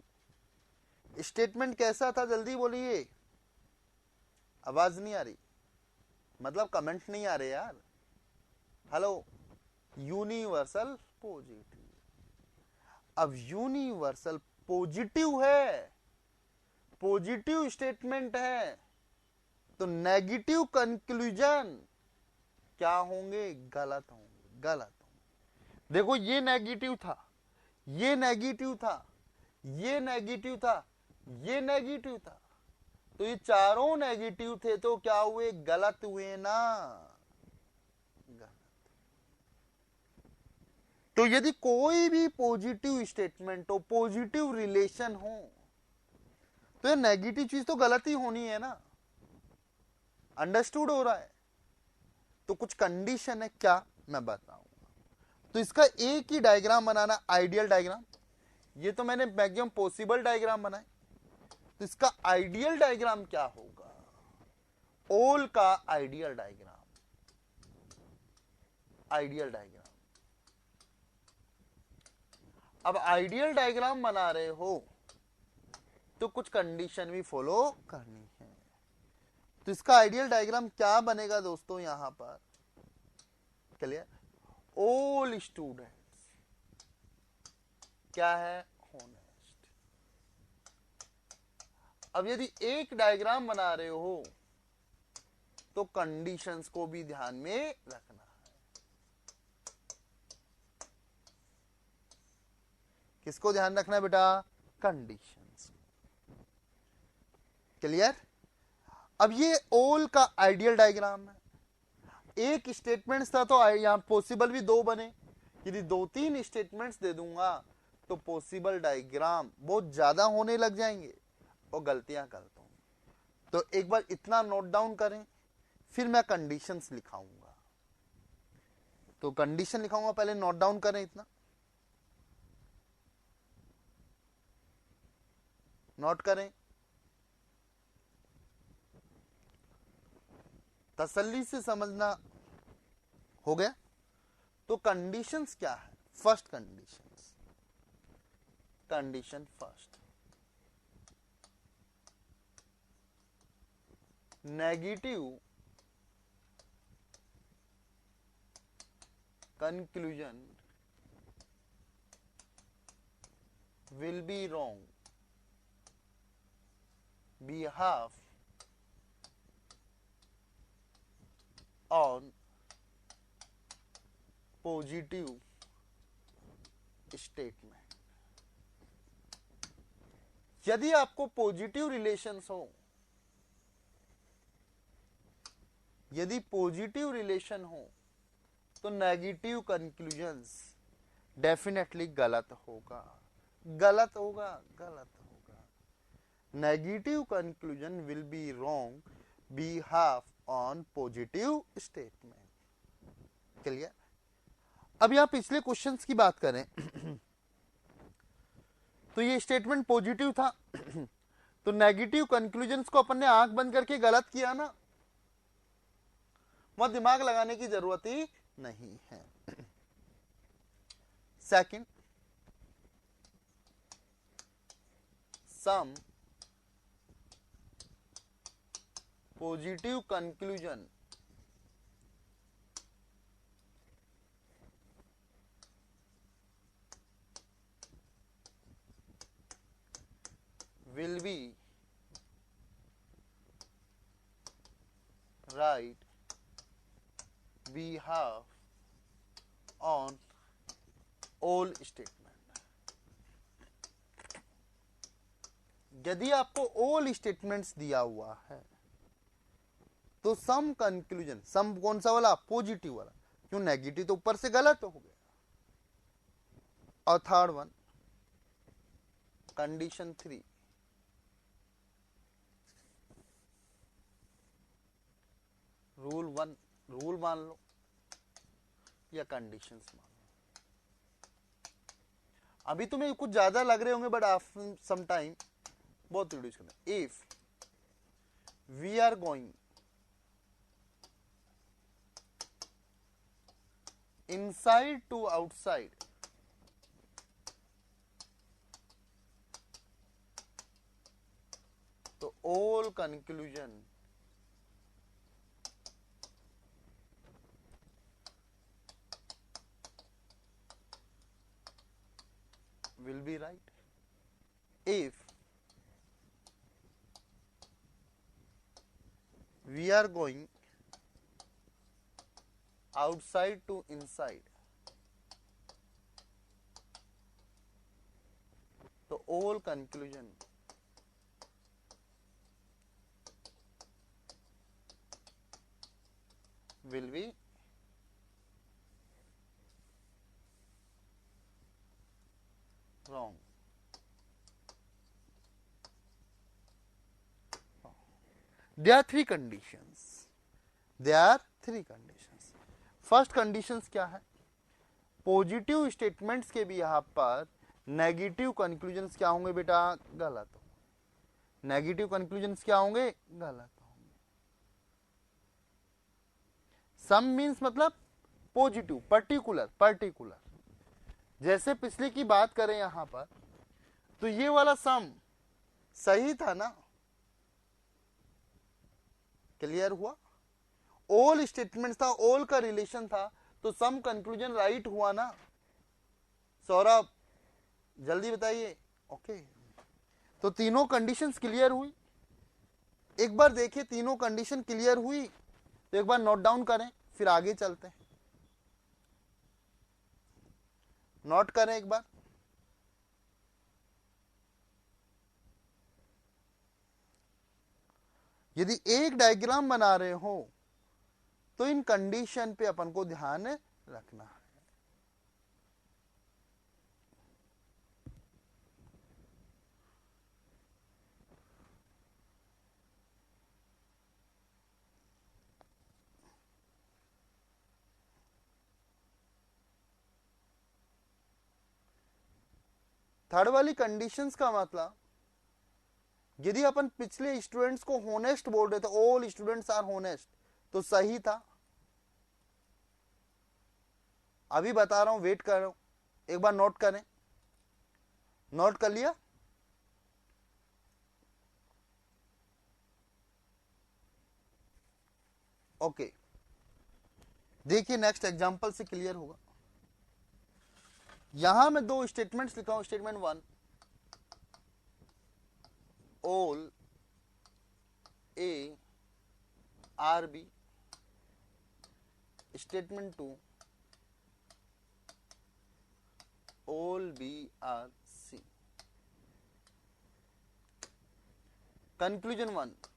स्टेटमेंट कैसा था, जल्दी बोलिए। आवाज नहीं आ रही, मतलब कमेंट नहीं आ रहे यार। Hello, universal positive. अब यूनिवर्सल पॉजिटिव है, पॉजिटिव स्टेटमेंट है, तो नेगेटिव कंक्लूजन क्या होंगे? गलत होंगे, गलत होंगे। देखो, ये नेगेटिव था, ये नेगेटिव था, ये नेगेटिव था, ये नेगेटिव था, तो ये चारों नेगेटिव थे, तो क्या हुए? गलत हुए ना, गलत। तो यदि कोई भी पॉजिटिव स्टेटमेंट हो, पॉजिटिव रिलेशन हो, तो ये नेगेटिव चीज तो गलत ही होनी है ना। अंडरस्टूड हो रहा है? तो कुछ कंडीशन है, क्या मैं बताऊंगा। तो इसका एक ही डायग्राम बनाना, आइडियल डायग्राम। ये तो मैंने मैक्सिमम पॉसिबल डायग्राम बनाए, तो इसका आइडियल डायग्राम क्या होगा? ऑल का आइडियल डायग्राम, आइडियल डायग्राम। अब आइडियल डायग्राम बना रहे हो तो कुछ कंडीशन भी फॉलो करनी है। तो इसका आइडियल डायग्राम क्या बनेगा दोस्तों? यहां पर क्लियर? ऑल स्टूडेंट्स क्या है? होनेस्ट। अब यदि एक डायग्राम बना रहे हो तो कंडीशंस को भी ध्यान में रखना है। किसको ध्यान रखना है बेटा? कंडीशंस। क्लियर? अब ये ऑल का आइडियल डायग्राम है। एक स्टेटमेंट था तो यहां पॉसिबल भी दो बने। यदि 2-3 स्टेटमेंट्स दे दूंगा तो पॉसिबल डायग्राम बहुत ज्यादा होने लग जाएंगे और गलतियां करता हूं। तो एक बार इतना नोट डाउन करें, फिर मैं कंडीशंस लिखाऊंगा। तो कंडीशन लिखाऊंगा, पहले नोट डाउन करें इतना। नोट करें, तसल्ली से समझना। हो गया? तो कंडीशंस क्या है? First conditions, condition first, negative conclusion will be wrong behalf on positive statement। यदि आपको पॉजिटिव रिलेशंस हो, यदि पॉजिटिव रिलेशन हो तो नेगेटिव कंक्लूजन्स डेफिनेटली गलत होगा, गलत होगा, गलत होगा। Negative conclusion will be wrong behalf on positive statement. Clear? अब यहां पिछले क्वेश्चंस की बात करें तो ये स्टेटमेंट पॉजिटिव था तो नेगेटिव कंक्लूजन्स को अपन ने आंख बंद करके गलत किया ना, वहां दिमाग लगाने की जरूरत ही नहीं है। Second, some positive conclusion will be right behalf on all statement। यदि आपको all statements दिया हुआ है तो सम कंक्लूजन, सम कौन सा वाला, पॉजिटिव वाला, क्यों नेगेटिव तो ऊपर से गलत हो गया। और third one condition 3, rule 1 rule मान लो या कंडीशंस मान लो। अभी तुम्हें कुछ ज्यादा लग रहे होंगे बट आफ्टर सम टाइम बहुत रिड्यूस करना। If we are going inside to outside, तो all conclusion will be right। if we are going outside to inside, तो all conclusion will be wrong। There are three conditions। There are three conditions। First conditions क्या है, positive statements के भी यहां पर negative conclusions क्या होंगे बेटा, गलत होंगे। नेगेटिव कंक्लूजन्स क्या होंगे, गलत होंगे। सम मीन्स मतलब पॉजिटिव, पर्टिकुलर पर्टिकुलर। जैसे पिछले की बात करें यहां पर तो ये वाला सम सही था ना, क्लियर हुआ। ऑल स्टेटमेंट था, ऑल का रिलेशन था, तो सम कंक्लूजन राइट हुआ ना। सौरभ जल्दी बताइए। ओके, तो तीनों कंडीशंस क्लियर हुई। एक बार देखिए तीनों कंडीशन क्लियर हुई तो एक बार नोट डाउन करें, फिर आगे चलते हैं। नोट करें एक बार। यदि एक डायग्राम बना रहे हो तो इन कंडीशन पे अपन को ध्यान रखना है। थर्ड वाली कंडीशंस का मतलब, यदि अपन पिछले स्टूडेंट्स को होनेस्ट बोल रहे थे, ऑल स्टूडेंट्स आर होनेस्ट, तो सही था। अभी बता रहा हूं, वेट कर रहा हूं, एक बार नोट करें। नोट कर लिया? ओके, देखिए नेक्स्ट एग्जांपल से क्लियर होगा। यहां मैं दो स्टेटमेंट्स लिखा हूं। Statement 1, all A are B. Statement 2, all B are C. Conclusion 1,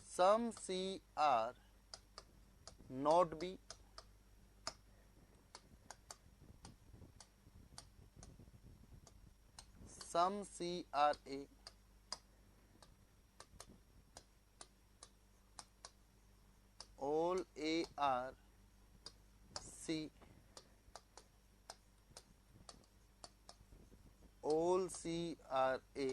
some C are not B, some C are A, all A are C, all C are A,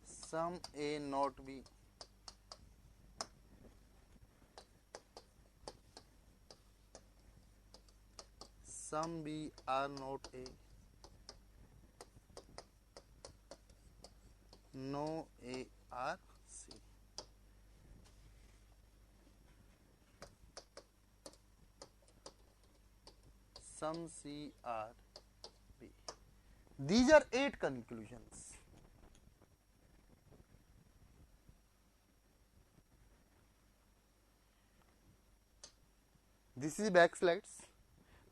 some A not B, some B are not A, no A are C। sum C R B. These are 8 conclusions. This is back slides.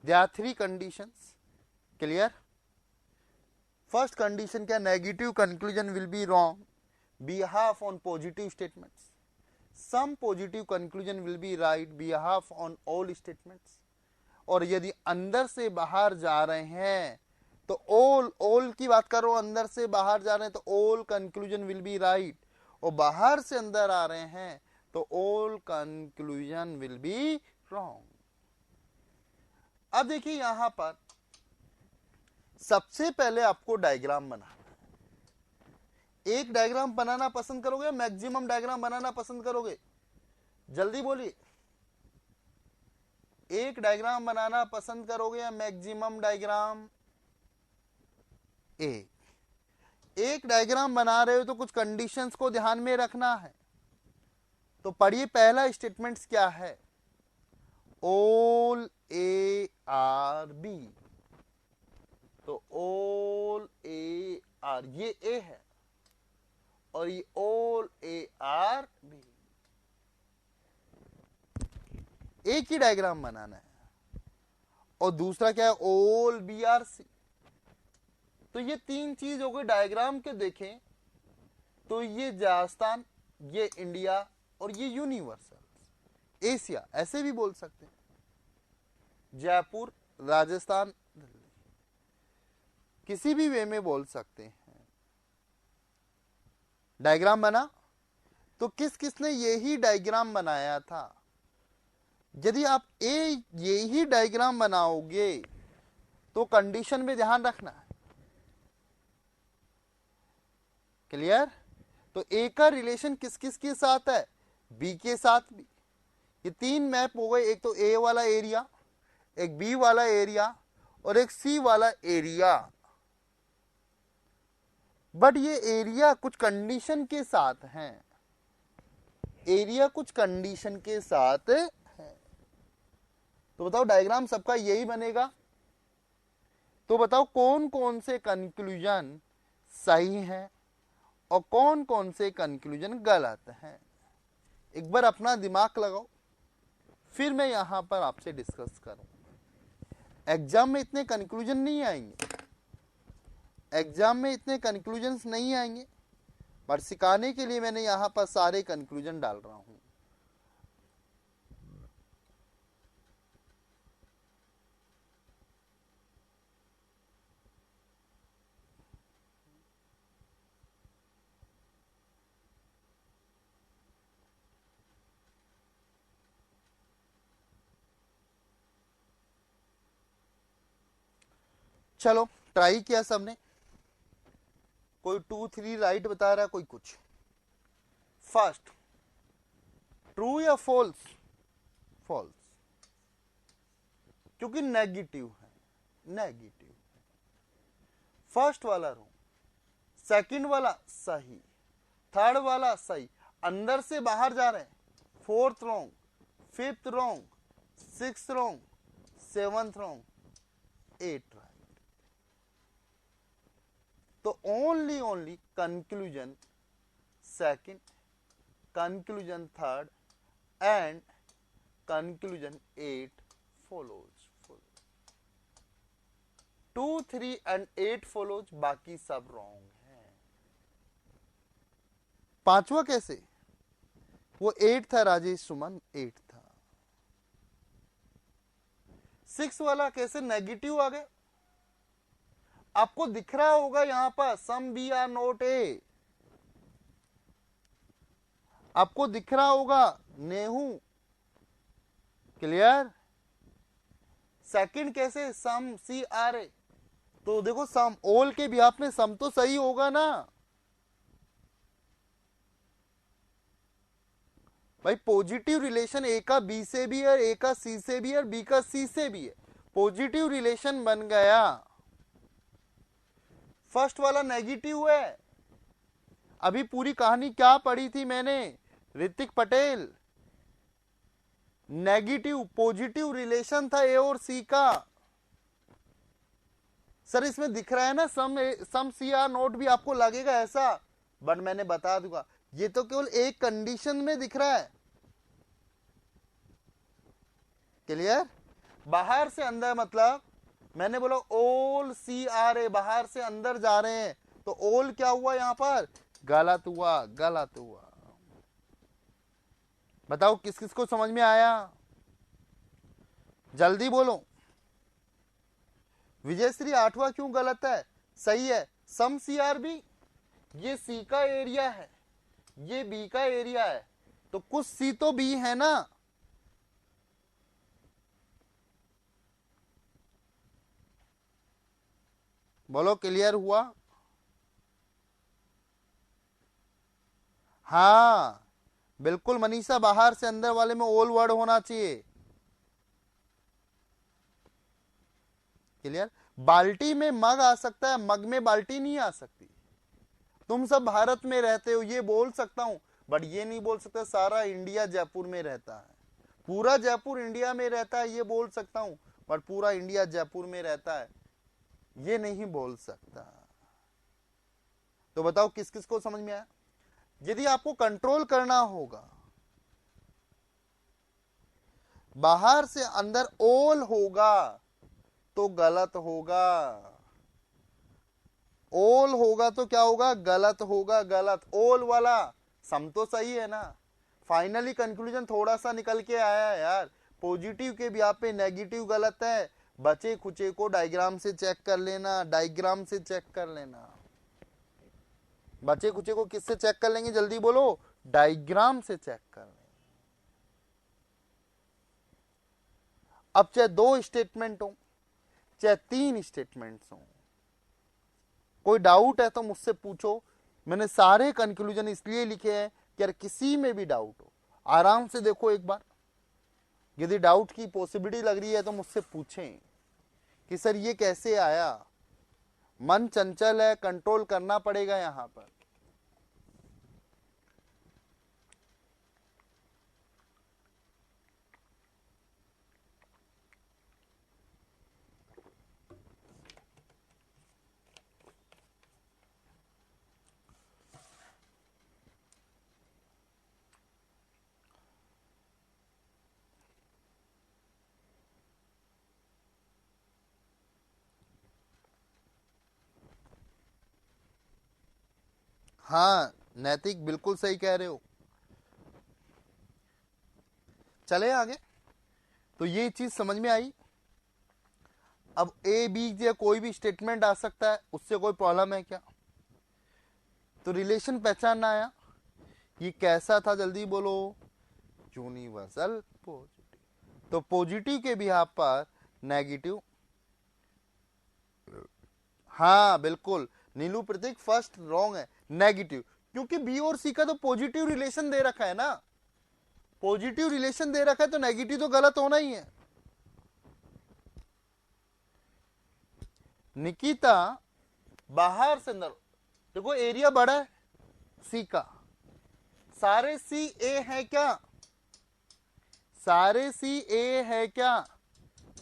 There are 3 conditions. Clear? First condition क्या, negative conclusion will be wrong, be half on positive statements. Some positive conclusion will be right, be half on all statements. और यदि अंदर से बाहर जा रहे हैं तो all की बात करो, अंदर से बाहर जा रहे हैं तो all conclusion will be right, और बाहर से अंदर आ रहे हैं तो all conclusion will be wrong. अब देखिए यहां पर सबसे पहले आपको डायग्राम बनाना है. एक डायग्राम बनाना पसंद करोगे या मैक्सिमम डायग्राम बनाना पसंद करोगे? जल्दी बोलिए. एक डायग्राम बनाना पसंद करोगे या मैक्सिमम डायग्राम? एक डायग्राम बना रहे हो तो कुछ कंडीशंस को ध्यान में रखना है. तो पढ़िए पहला स्टेटमेंट क्या है, ऑल ए आर बी. तो ऑल ए आर, ये ए है और ये ऑल ए आर बी. एक ही डायग्राम बनाना है. और दूसरा क्या है, ऑल बी आर सी. तो ये 3 चीज हो गई. डायग्राम के देखें तो ये राजस्थान, ये इंडिया और ये यूनिवर्सल एशिया, ऐसे भी बोल सकते हैं. जयपुर, राजस्थान, दिल्ली, किसी भी वे में बोल सकते हैं. डायग्राम बना तो किसने यही डायग्राम बनाया था? यदि आप यही डायग्राम बनाओगे तो कंडीशन में ध्यान रखना है. क्लियर? तो ए का रिलेशन किस किस के साथ है? बी के साथ भी. ये 3 मैप हो गए. एक तो ए वाला एरिया, एक बी वाला एरिया और एक सी वाला एरिया. बट ये एरिया कुछ कंडीशन के साथ हैं. एरिया कुछ कंडीशन के साथ है. तो बताओ डायग्राम सबका यही बनेगा. तो बताओ कौन कौन से कंक्लूजन सही हैं और कौन कौन से कंक्लूजन गलत हैं. एक बार अपना दिमाग लगाओ, फिर मैं यहां पर आपसे डिस्कस करूं. एग्जाम में इतने कंक्लूजन नहीं आएंगे, एग्जाम में इतने कंक्लूजन्स नहीं आएंगे, पर सिखाने के लिए मैंने यहां पर सारे कंक्लूजन डाल रहा हूं. चलो ट्राई किया सबने. कोई 2 3 राइट बता रहा है, कोई कुछ. फर्स्ट, ट्रू या फॉल्स? फॉल्स, क्योंकि नेगेटिव है. नेगेटिव. फर्स्ट वाला रॉन्ग, सेकंड वाला सही, थर्ड वाला सही. अंदर से बाहर जा रहे हैं. Fourth wrong, fifth wrong, sixth wrong, seventh wrong, 8 right. तो only conclusion second, conclusion third and conclusion 8 follows. 2 3 and 8 follows, बाकी सब रॉन्ग है. पांचवा कैसे? वो 8 था राजेश सुमन, 8 था. 6 वाला कैसे नेगेटिव आ गया? आपको दिख रहा होगा यहां पर some B are not A. आपको दिख रहा होगा नेहू. क्लियर? सेकंड कैसे, सम सी आर ए. तो देखो सम, ऑल के बिहाफ में सम तो सही होगा ना भाई. पॉजिटिव रिलेशन ए का बी से भी है, ए का सी से भी है और बी का सी से भी है. पॉजिटिव रिलेशन बन गया. फर्स्ट वाला नेगेटिव है. अभी पूरी कहानी क्या पढ़ी थी मैंने, Hrithik Patel? Negative positive relation था ए और सी का. सर इसमें दिख रहा है ना सम सी आर नोट भी आपको लगेगा ऐसा, बट मैंने बता दूंगा ये तो केवल एक कंडीशन में दिख रहा है। क्लियर? बाहर से अंदर मतलब मैंने बोला ओल सी आ रहे, बाहर से अंदर जा रहे हैं, तो ओल क्या हुआ यहां पर? गलत हुआ, गलत हुआ। बताओ किस किस को समझ में आया, जल्दी बोलो। विजयश्री 8वां क्यों गलत है? सही है, सम सी आर बी, ये सी का एरिया है, ये बी का एरिया है, तो कुछ सी तो बी है ना। बोलो क्लियर हुआ? हाँ बिल्कुल मनीषा, बाहर से अंदर वाले में ओल वर्ड होना चाहिए। क्लियर? बाल्टी में मग आ सकता है, मग में बाल्टी नहीं आ सकती। तुम सब भारत में रहते हो ये बोल सकता हूं, बट ये नहीं बोल सकता सारा इंडिया जयपुर में रहता है, पूरा जयपुर इंडिया में रहता है ये बोल सकता हूं, बट पूरा इंडिया जयपुर में रहता है ये नहीं बोल सकता। तो बताओ किस किस को समझ में आया? यदि आपको कंट्रोल करना होगा, बाहर से अंदर ओल होगा तो गलत होगा, ओल होगा तो क्या होगा? गलत होगा, गलत। ओल वाला सम तो सही है ना। फाइनली कंक्लूजन थोड़ा सा निकल के आया है यार, पॉजिटिव के भी पे नेगेटिव गलत है। बचे खुचे को डायग्राम से चेक कर लेना, डायग्राम से चेक कर लेना। बचे खुचे को किससे चेक कर लेंगे, जल्दी बोलो? डायग्राम से चेक कर लेंगे। अब चाहे 2 स्टेटमेंट हो चाहे 3 स्टेटमेंट्स हो, कोई डाउट है तो मुझसे पूछो। मैंने सारे कंक्लूजन इसलिए लिखे हैं कि यार किसी में भी डाउट हो आराम से देखो एक बार, यदि डाउट की पॉसिबिलिटी लग रही है तो मुझसे पूछें कि सर ये कैसे आया। मन चंचल है, कंट्रोल करना पड़ेगा यहां पर। हाँ नैतिक बिल्कुल सही कह रहे हो। चले आगे, तो ये चीज समझ में आई। अब ए बी या कोई भी स्टेटमेंट आ सकता है, उससे कोई प्रॉब्लम है क्या? तो रिलेशन पहचानना आया, ये कैसा था जल्दी बोलो? Universal positive. तो पॉजिटिव के बिहाफ पर नेगेटिव। हाँ बिल्कुल नीलू प्रतीक फर्स्ट रॉन्ग है, नेगेटिव, क्योंकि बी और सी का तो पॉजिटिव रिलेशन दे रखा है ना। पॉजिटिव रिलेशन दे रखा है तो नेगेटिव तो गलत होना ही है। निकिता बाहर से अंदर, देखो एरिया बड़ा है सी का, सारे सी ए है क्या? सारे सी ए है क्या?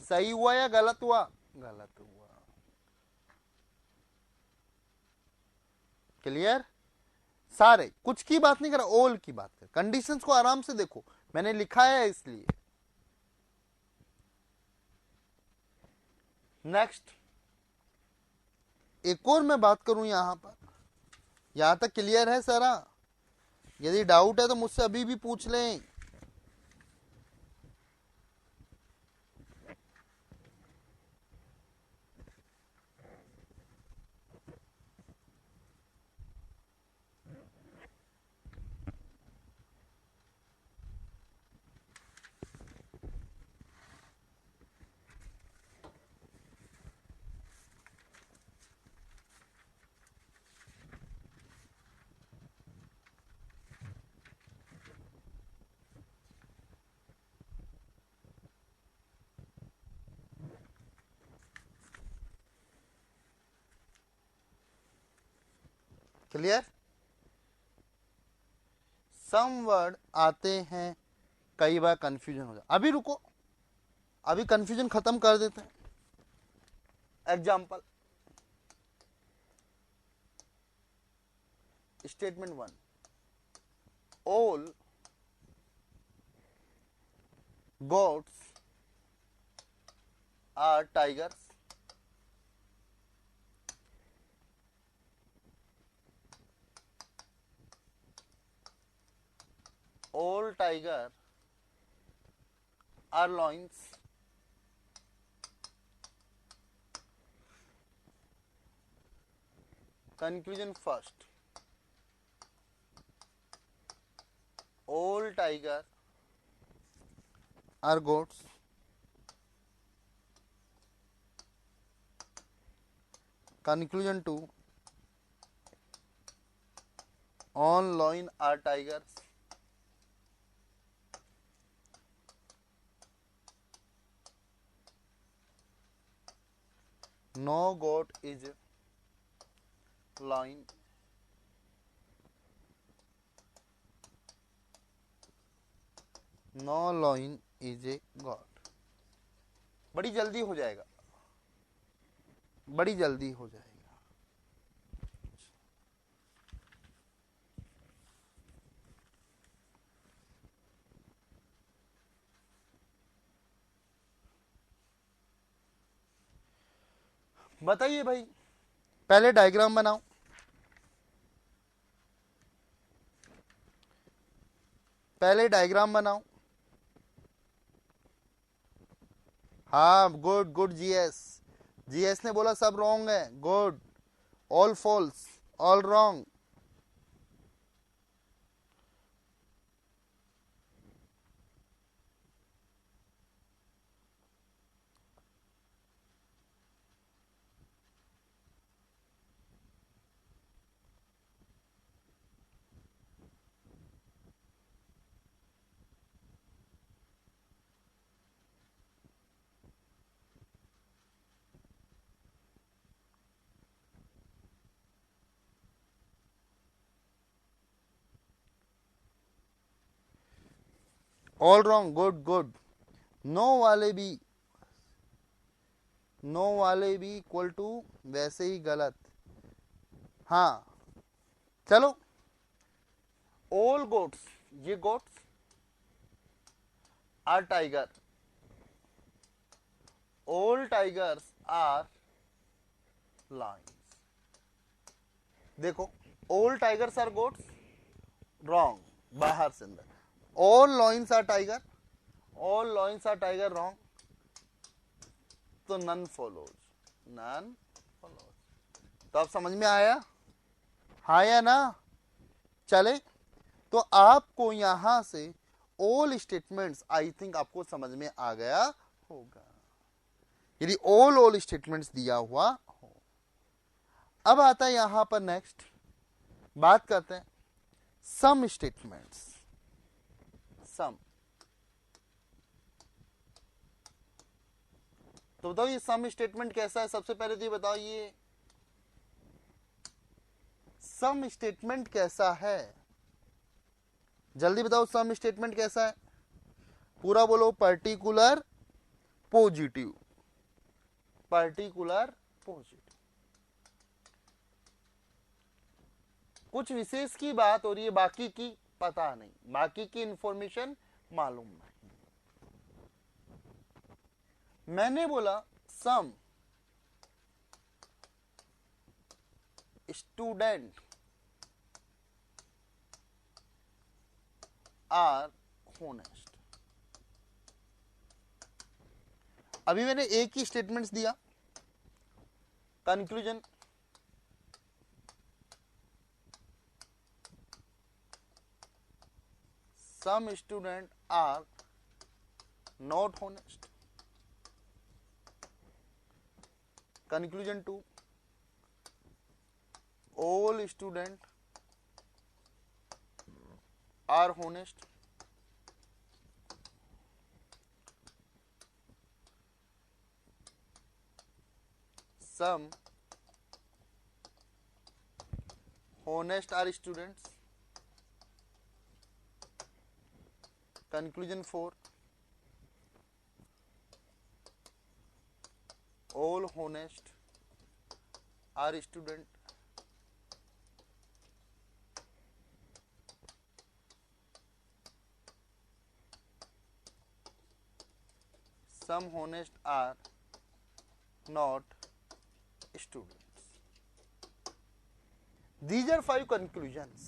सही हुआ या गलत हुआ? गलत हुआ। क्लियर? सारे, कुछ की बात नहीं कर रहा, ऑल की बात कर। कंडीशंस को आराम से देखो, मैंने लिखा है इसलिए। नेक्स्ट एक और मैं बात करूं यहां पर, यहां तक क्लियर है सारा? यदि डाउट है तो मुझसे अभी भी पूछ लें। क्लियर? सम वर्ड आते हैं, कई बार कंफ्यूजन हो जाता। अभी रुको, अभी कंफ्यूजन खत्म कर देते हैं। Example, Statement 1. All goats are tigers. All tigers are lions. Conclusion first. All tigers are goats. Conclusion 2. All lions are tigers. No goat is lion. No lion is a goat. बड़ी जल्दी हो जाएगा, बड़ी जल्दी हो जाएगा. बताइए भाई, पहले डायग्राम बनाओ. पहले डायग्राम बनाओ. हाँ, गुड गुड. जीएस, जीएस ने बोला सब रॉन्ग है. Good. All false, all wrong. All wrong. Good good. No वाले भी, नो वाले भी इक्वल टू वैसे ही गलत. हाँ चलो. ऑल गोट्स, ये goats are tiger. All tigers are lions. देखो, all tigers are goats, wrong, बाहर से अंदर. All lions are tiger, all lions are tiger, wrong. तो नन फॉलोज, नन फॉलोज. तो आप समझ में आया? हाँ या ना? चले, तो आपको यहां से ऑल स्टेटमेंट्स आई थिंक आपको समझ में आ गया होगा, यदि ऑल स्टेटमेंट्स दिया हुआ हो. अब आता है यहां पर नेक्स्ट, बात करते हैं सम स्टेटमेंट्स. सम, तो बताओ ये सम स्टेटमेंट कैसा है? सबसे पहले तो ये बताओ, ये सम स्टेटमेंट कैसा है? जल्दी बताओ, सम स्टेटमेंट कैसा है? पूरा बोलो. Particular positive, particular positive. कुछ विशेष की बात हो रही है, बाकी की पता नहीं, बाकी की इंफॉर्मेशन मालूम नहीं. मैंने बोला सम स्टूडेंट आर होनेस्ट. अभी मैंने एक ही स्टेटमेंट्स दिया. Conclusion, some students are not honest. Conclusion 2, all students are honest. Some honest are students. Conclusion 4, all honest are students. some honest are not students. These are 5 conclusions.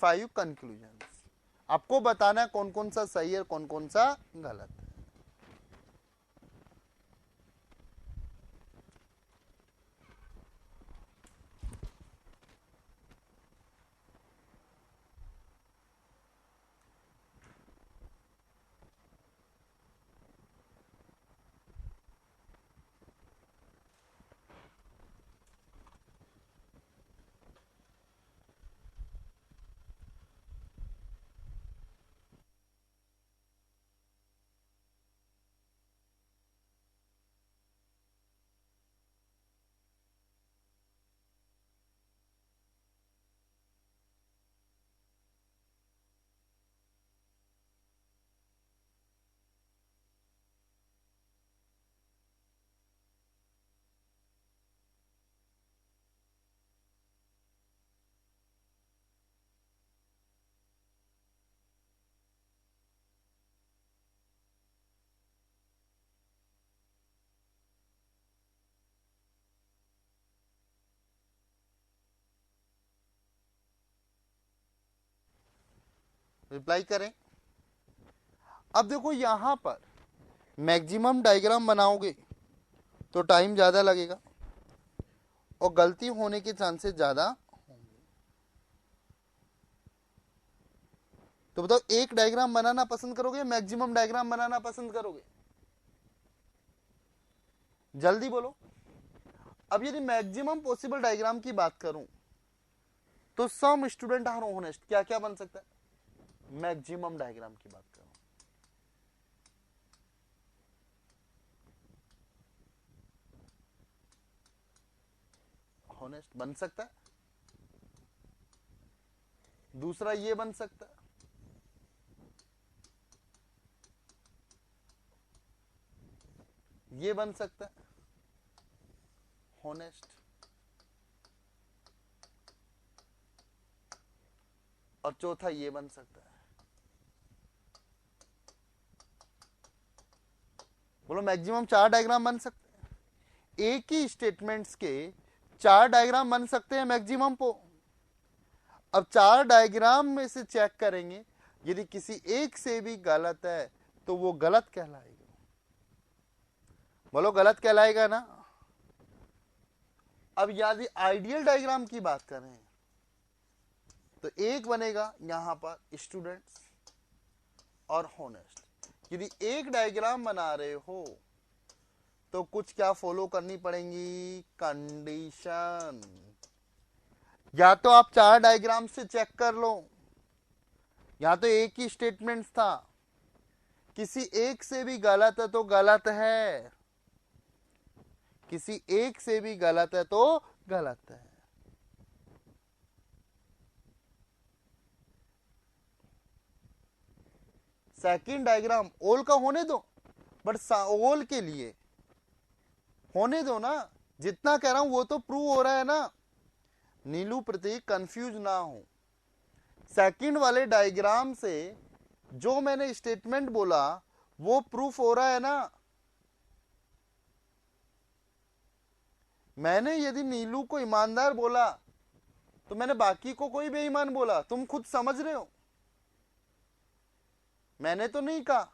5 conclusions. आपको बताना है कौन कौन सा सही है कौन कौन सा गलत है. रिप्लाई करें. अब देखो यहां पर मैक्सिमम डायग्राम बनाओगे तो टाइम ज्यादा लगेगा और गलती होने के चांसेस ज्यादा होंगे. तो बताओ एक डायग्राम बनाना पसंद करोगे मैक्सिमम डायग्राम बनाना पसंद करोगे? जल्दी बोलो. अब यदि मैक्सिमम पॉसिबल डायग्राम की बात करूं तो सम स्टूडेंट आर ऑनेस्ट क्या क्या बन सकता है? मैक्सिमम डायग्राम की बात करूं ऑनेस्ट बन सकता है. दूसरा ये बन सकता है. ये बन सकता है ऑनेस्ट. और चौथा ये बन सकता है. बोलो मैक्सिमम 4 डायग्राम बन सकते हैं. एक ही स्टेटमेंट्स के 4 डायग्राम बन सकते हैं मैक्सिमम को. अब 4 डायग्राम में से चेक करेंगे यदि किसी एक से भी गलत है तो वो गलत कहलाएगा. बोलो गलत कहलाएगा ना. अब यदि आइडियल डायग्राम की बात करें तो एक बनेगा यहां पर स्टूडेंट्स और हॉनेस्ट. यदि एक डायग्राम बना रहे हो तो कुछ क्या फॉलो करनी पड़ेंगी कंडीशन. या तो आप 4 डायग्राम से चेक कर लो या तो एक ही स्टेटमेंट था. किसी एक से भी गलत है तो गलत है. किसी एक से भी गलत है तो गलत है. सेकंड डायग्राम ओल का होने दो बट ओल के लिए होने दो ना. जितना कह रहा हूं वो तो प्रूव हो रहा है ना. नीलू प्रतीक कंफ्यूज ना हो. सेकंड वाले डायग्राम से जो मैंने स्टेटमेंट बोला वो प्रूफ हो रहा है ना. मैंने यदि नीलू को ईमानदार बोला तो मैंने बाकी को कोई बेईमान बोला. तुम खुद समझ रहे हो. मैंने तो नहीं कहा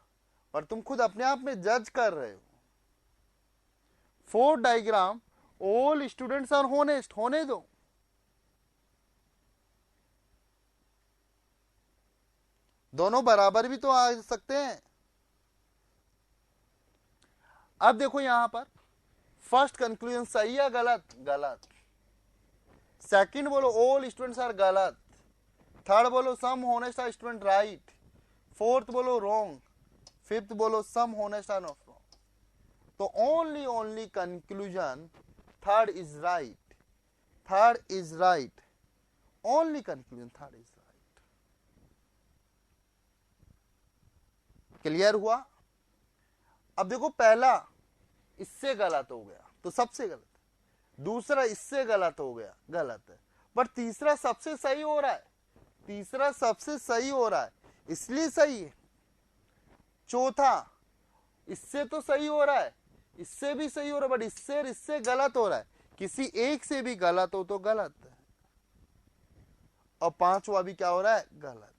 और तुम खुद अपने आप में जज कर रहे हो. 4 diagram all students are honest होने दो. दोनों बराबर भी तो आ सकते हैं. अब देखो यहां पर फर्स्ट कंक्लूजन सही है गलत? गलत. सेकंड बोलो ऑल स्टूडेंट्स आर गलत. थर्ड बोलो some honest are student right. Fourth बोलो रॉन्ग. फिफ्थ बोलो some honest are not wrong. तो only conclusion third is right. Third is right. Only conclusion third is right. Clear हुआ? अब देखो पहला इससे गलत हो गया तो सबसे गलत. दूसरा इससे गलत हो गया गलत है. पर तीसरा सबसे सही हो रहा है. तीसरा सबसे सही हो रहा है इसलिए सही है. चौथा इससे तो सही हो रहा है, इससे भी सही हो रहा है, बट इससे और इससे गलत हो रहा है, किसी एक से भी गलत हो तो गलत है, और पांचवा भी क्या हो रहा है, गलत।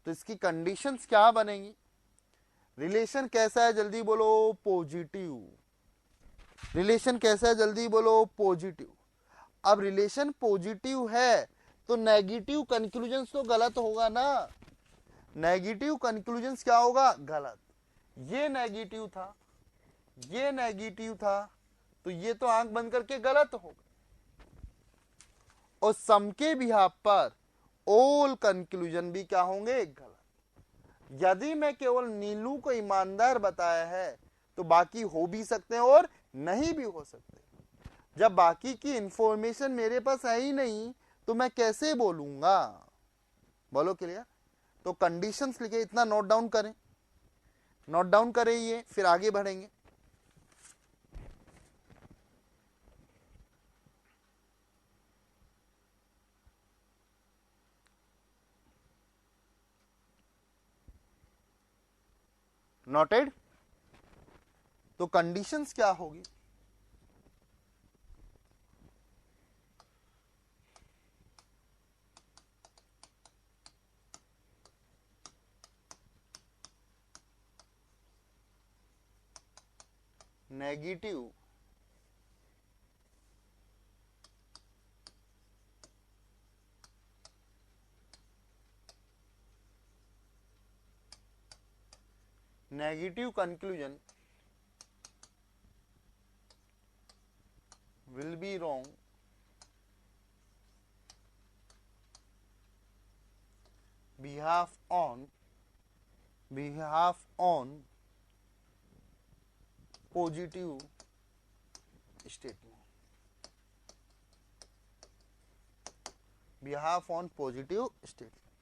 तो इसकी कंडीशंस क्या बनेंगी? रिलेशन कैसा है, जल्दी बोलो, पॉजिटिव। रिलेशन कैसा है, जल्दी बोलो, पॉजिटिव। अब रिलेशन पॉजिटिव है तो नेगेटिव कंक्लूजन्स तो गलत होगा ना, नेगेटिव कंक्लूजन्स क्या होगा, गलत। ये नेगेटिव था, ये नेगेटिव था, तो ये तो आंख बंद करके गलत होगा। और सम के बिहाफ पर ऑल कंक्लूजन भी क्या होंगे, गलत। यदि मैं केवल नीलू को ईमानदार बताया है तो बाकी हो भी सकते हैं और नहीं भी हो सकते। जब बाकी की इंफॉर्मेशन मेरे पास है ही नहीं तो मैं कैसे बोलूंगा? बोलो क्लियर? तो कंडीशंस लिखे, इतना नोट डाउन करें, नोट डाउन करें, ये फिर आगे बढ़ेंगे। नोटेड? तो कंडीशंस क्या होगी? Negative conclusion will be wrong behalf on positive statement, behalf on positive statement.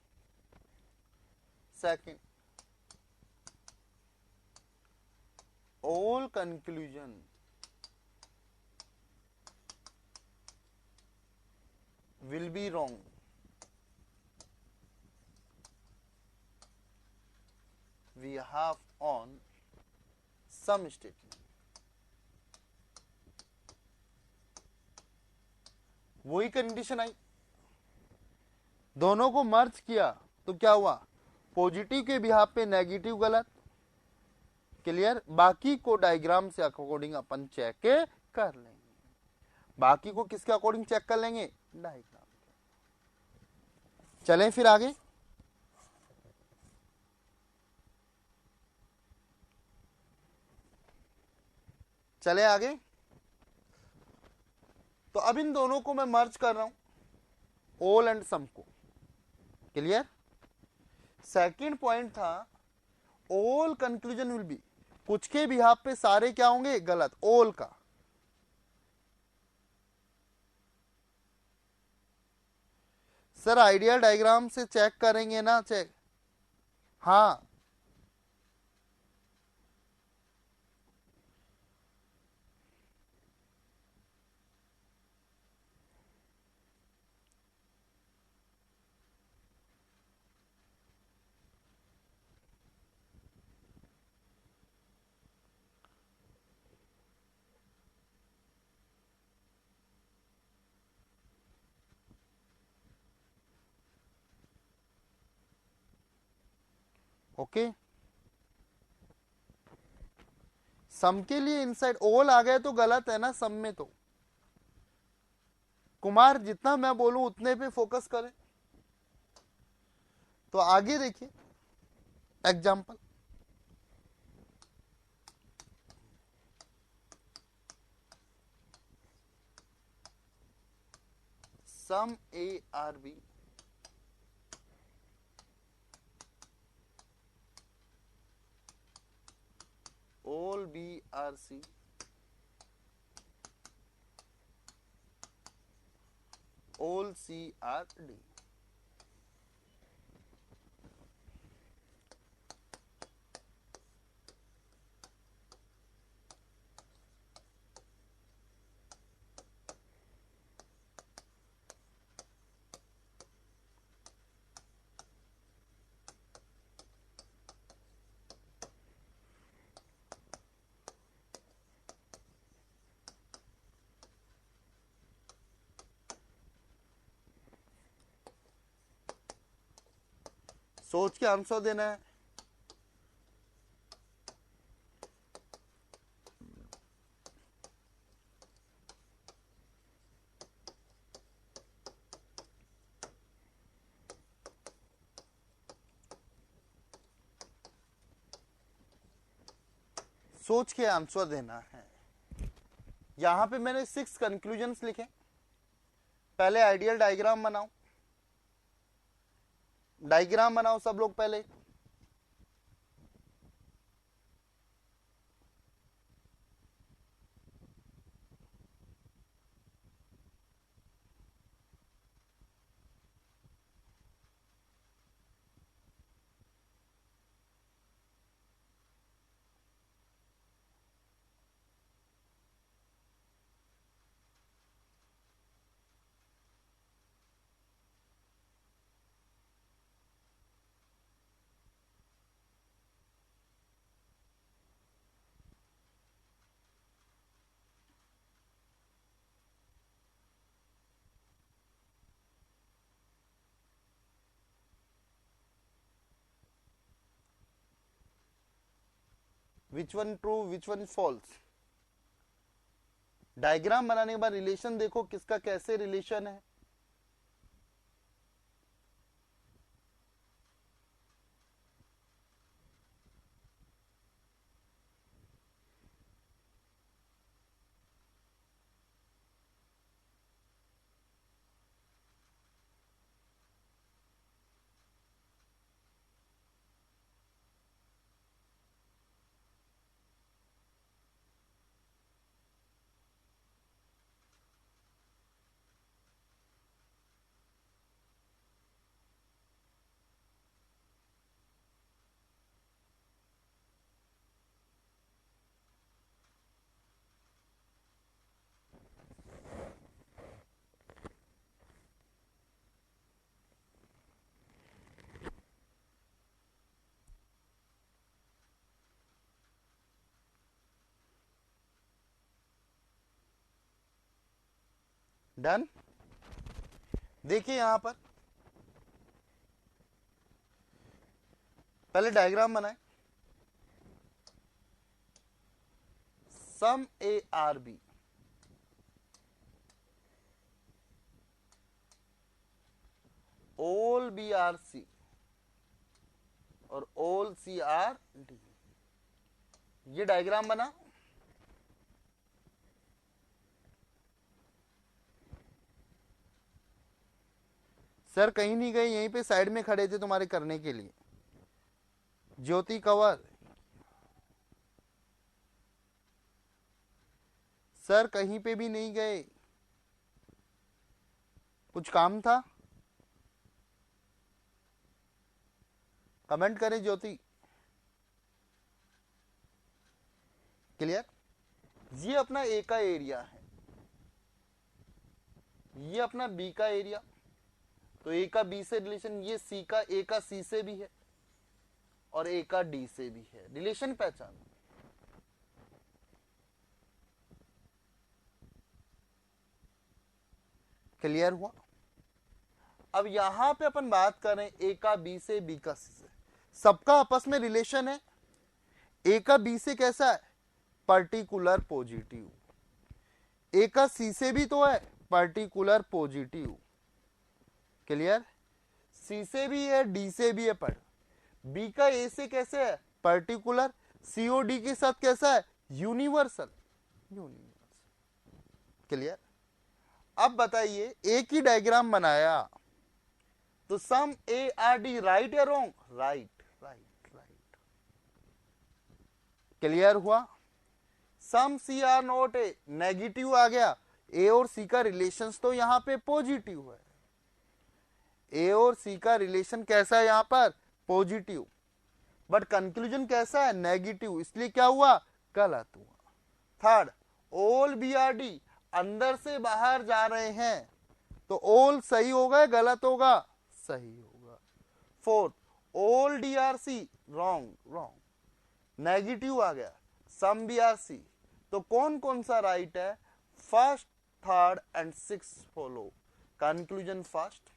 Second, all conclusion will be wrong behalf on some statement. वही कंडीशन आई, दोनों को मर्ज किया तो क्या हुआ, पॉजिटिव के बिहाफ पे नेगेटिव गलत। क्लियर? बाकी को डायग्राम से अकॉर्डिंग अपन चेक कर लेंगे। बाकी को किसके अकॉर्डिंग चेक कर लेंगे, डायग्राम। चलें फिर आगे। चले आगे। तो अब इन दोनों को मैं मर्ज कर रहा हूं, ऑल एंड सम को। क्लियर? सेकंड पॉइंट था ऑल कंक्लूजन विल बी, कुछ के बिहाफ पे सारे क्या होंगे, गलत, ऑल का। सर आइडियल डायग्राम से चेक करेंगे ना, चेक? हाँ, ओके। सम के लिए इनसाइड ऑल आ गए तो गलत है ना, सम में तो। कुमार जितना मैं बोलूं उतने पे फोकस करें। तो आगे देखिए example, some A are B all B R C all C R D. सोच के आंसर देना है। सोच के आंसर देना है। यहां पे मैंने 6 कंक्लूजन्स लिखे। पहले आइडियल डायग्राम बनाओ, डायग्राम बनाओ सब लोग पहले। Which one true which one false. Diagram बनाने के बाद रिलेशन देखो किसका कैसे रिलेशन है। डन। देखिए यहां पर पहले डायग्राम बनाए। Some A are B, all B are C और ऑल सी आर डी। ये डायग्राम बना। सर कहीं नहीं गए, यहीं पे साइड में खड़े थे तुम्हारे करने के लिए। ज्योति कंवर, सर कहीं पे भी नहीं गए, कुछ काम था? कमेंट करें ज्योति। क्लियर। ये अपना ए का एरिया है, ये अपना बी का एरिया। तो ए का बी से रिलेशन, ये सी का ए का सी से भी है और ए का डी से भी है। रिलेशन पहचान। क्लियर हुआ। अब यहां पे अपन बात करें ए का बी से, बी का सी से, सबका आपस में रिलेशन है। ए का बी से कैसा है? Particular positive. ए का सी से भी तो है पर्टिकुलर पॉजिटिव। क्लियर। सी से भी है, डी से भी है, पर बी का ए से कैसे है? पर्टिकुलर। सीओडी के साथ कैसा है? यूनिवर्सल। यूनिवर्सल। क्लियर। अब बताइए एक ही डायग्राम बनाया तो some A are D right या wrong? Right right right. Clear हुआ। Some C are not A, negative आ गया। ए और सी का रिलेशन तो यहां पे पॉजिटिव है। ए और सी का रिलेशन कैसा है यहां पर? पॉजिटिव। बट कंक्लूजन कैसा है? नेगेटिव। इसलिए क्या हुआ? गलत हुआ। Third, all B are D अंदर से बाहर जा रहे हैं तो ऑल सही होगा या गलत होगा? सही होगा। Fourth, all D are C wrong. Wrong. Negative आ गया। सम बी आर सी, तो कौन कौन सा राइट है? First, third and six follow. Conclusion first,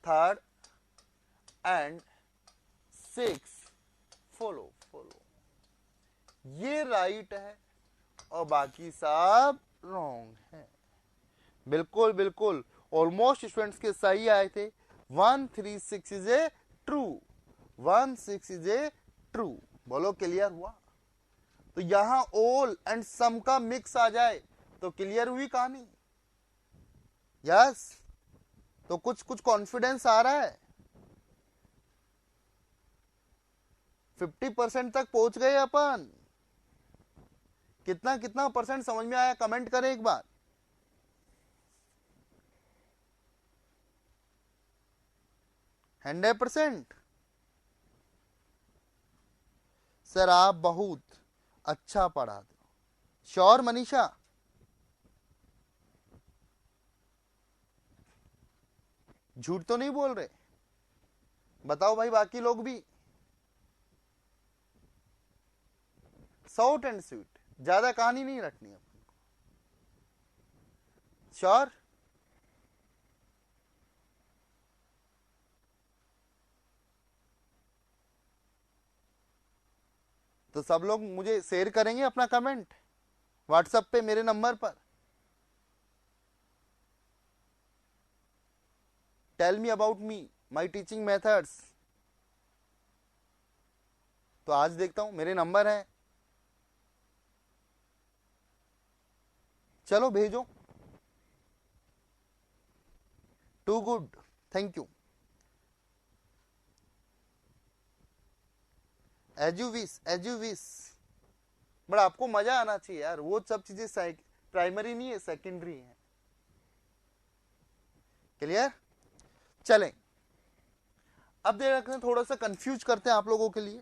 third and 6 follow. ये राइट है और बाकी सब रॉन्ग है। बिल्कुल बिल्कुल, ऑलमोस्ट स्टूडेंट्स के सही आए थे। 136 is a true, 16 is a true. बोलो क्लियर हुआ? तो यहां ऑल एंड सम का मिक्स आ जाए तो क्लियर हुई कहानी। यस, तो कुछ कॉन्फिडेंस आ रहा है। 50% तक पहुंच गए अपन। कितना परसेंट समझ में आया? कमेंट करें एक बार। %100%। सर आप बहुत अच्छा पढ़ा दो। श्योर मनीषा? झूठ तो नहीं बोल रहे? बताओ भाई बाकी लोग भी। शॉर्ट एंड स्वीट, ज्यादा कहानी नहीं रखनी अपन को। श्योर? तो सब लोग मुझे शेयर करेंगे अपना कमेंट व्हाट्सएप पे मेरे नंबर पर। Tell me about me, my teaching methods. तो आज देखता हूं, मेरे नंबर है, चलो भेजो। Too good, thank you. As you wish. But आपको मजा आना चाहिए यार, वो सब चीजें प्राइमरी नहीं है, सेकेंडरी है। क्लियर? चलें, अब देख रखते हैं, थोड़ा सा कंफ्यूज करते हैं आप लोगों के लिए।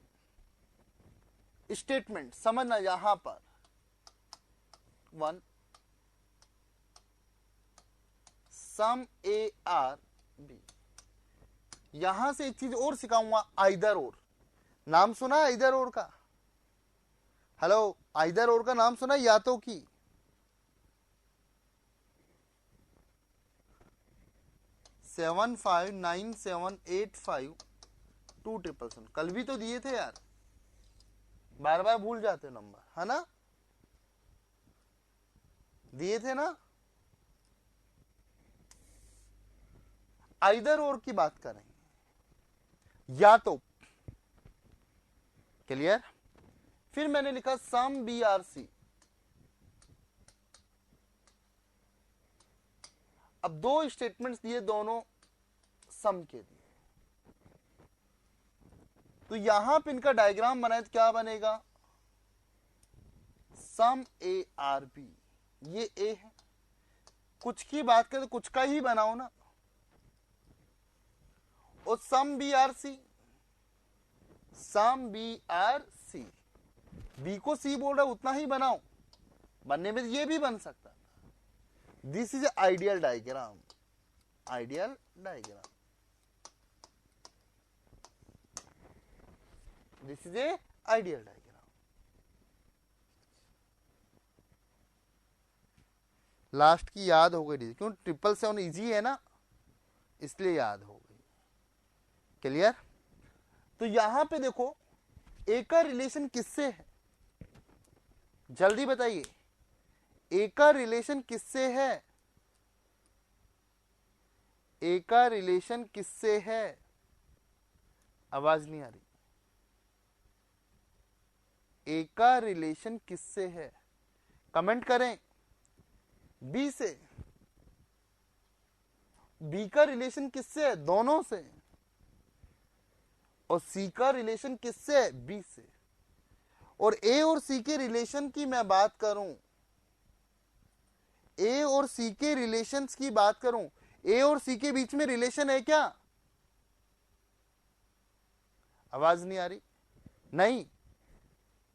स्टेटमेंट समझना, यहां पर 1 सम ए आर बी। यहां से एक चीज और सिखाऊंगा, आइदर और। नाम सुना है आइदर और का? हेलो, आइदर और का नाम सुना? या तो की 7597852277। कल भी तो दिए थे यार, बार बार भूल जाते हो नंबर, है ना? दिए थे ना? आइदर और की बात करेंगे, या तो। क्लियर? फिर मैंने लिखा सम बी आर सी। अब दो स्टेटमेंट्स दिए, दोनों सम के दिए, तो यहां पे इनका डायग्राम बनाए तो क्या बनेगा? सम ए आर बी, ये ए है। कुछ की बात करें तो कुछ का ही बनाओ ना। और some B are C, some B are C, B को सी बोल रहा उतना ही बनाओ। बनने में ये भी बन सकता। This is ideal diagram, ideal diagram, this is a ideal diagram. Last की याद हो गई, क्यों? 777 इजी है ना, इसलिए याद हो गई। क्लियर? तो यहां पे देखो, ए का रिलेशन किससे है? जल्दी बताइए, ए का रिलेशन किससे है? ए का रिलेशन किससे है? आवाज नहीं आ रही। ए का रिलेशन किससे है? कमेंट करें। बी से। बी का रिलेशन किससे है? दोनों से। और सी का रिलेशन किससे है? बी से। और ए और सी के रिलेशन की मैं बात करूं, ए और सी के रिलेशंस की बात करूं, ए और सी के बीच में रिलेशन है क्या? आवाज नहीं आ रही। नहीं,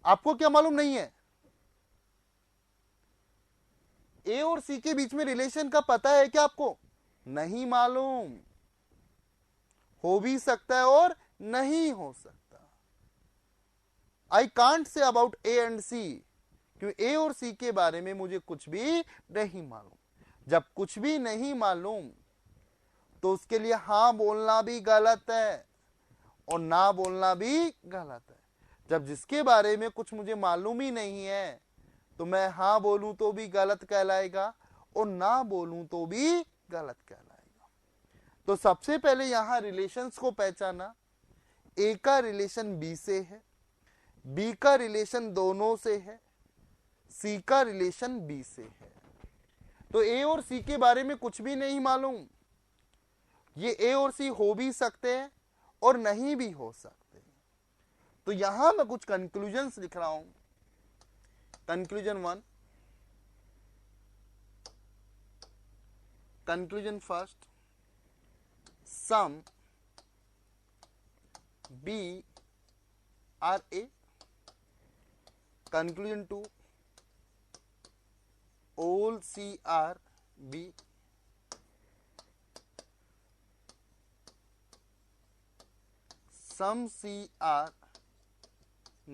आपको क्या मालूम नहीं है? ए और सी के बीच में रिलेशन का पता है क्या आपको? नहीं मालूम। हो भी सकता है और नहीं हो सकता। I can't say about A and C, क्यों? ए और सी के बारे में मुझे कुछ भी नहीं मालूम। जब कुछ भी नहीं मालूम तो उसके लिए हां बोलना भी गलत है। और ना बोलना भी गलत है। जब जिसके बारे में कुछ मुझे मालूम ही नहीं है तो मैं हाँ बोलूं तो भी गलत कहलाएगा और ना बोलूं तो भी गलत कहलाएगा। तो सबसे पहले यहां रिलेशंस को पहचाना। ए का रिलेशन बी से है, बी का रिलेशन दोनों से है, सी का रिलेशन बी से है। तो ए और सी के बारे में कुछ भी नहीं मालूम, ये ए और सी हो भी सकते हैं और नहीं भी हो सकते। तो यहां मैं कुछ कंक्लूजन्स लिख रहा हूं। Conclusion 1, conclusion first, some B are A. Conclusion 2, all C are B। some C are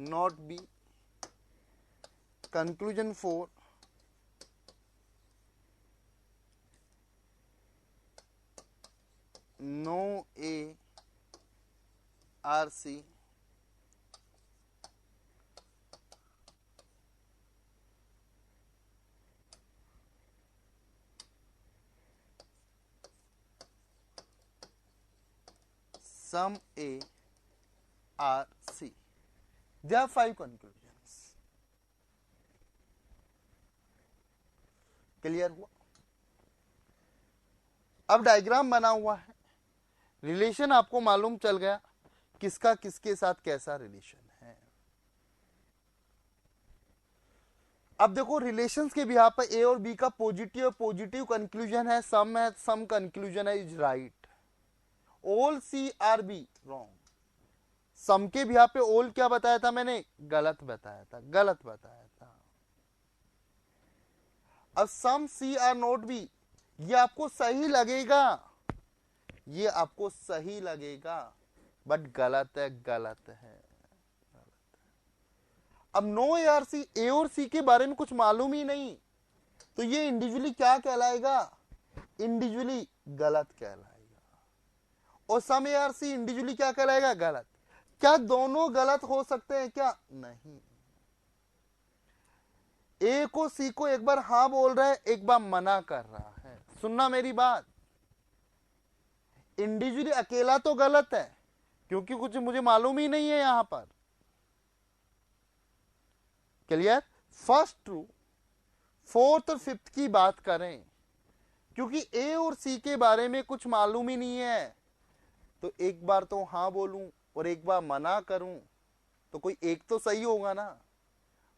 not B। conclusion 4, no A are C। some A are C। There are 5 conclusions। Clear हुआ? अब diagram बना हुआ है, relation आपको मालूम चल गया किसका किसके साथ कैसा रिलेशन है। अब देखो रिलेशंस के बिहाफ पर ए और बी का पॉजिटिव पॉजिटिव कंक्लूजन है, सम कंक्लूजन है is right. All C are B wrong. Some के बिहाफ पे ऑल क्या बताया था मैंने? गलत बताया था, गलत बताया था। अब सम सी आर नॉट बी, ये आपको सही लगेगा, ये आपको सही लगेगा बट गलत है, गलत है। अब नो यार सी, ए और सी के बारे में कुछ मालूम ही नहीं तो ये इंडिविजुअली क्या कहलाएगा? इंडिविजुअली गलत कहलाएगा। और सम ए आर सी इंडिविजुअली क्या कहलाएगा? गलत। क्या दोनों गलत हो सकते हैं क्या? नहीं। ए को सी को एक बार हाँ बोल रहा है, एक बार मना कर रहा है। सुनना मेरी बात, इंडिविजुअली अकेला तो गलत है क्योंकि कुछ मुझे मालूम ही नहीं है यहां पर। क्लियर? फर्स्ट ट्रू, फोर्थ और फिफ्थ की बात करें, क्योंकि ए और सी के बारे में कुछ मालूम ही नहीं है तो एक बार तो हाँ बोलूं और एक बार मना करूं तो कोई एक तो सही होगा ना,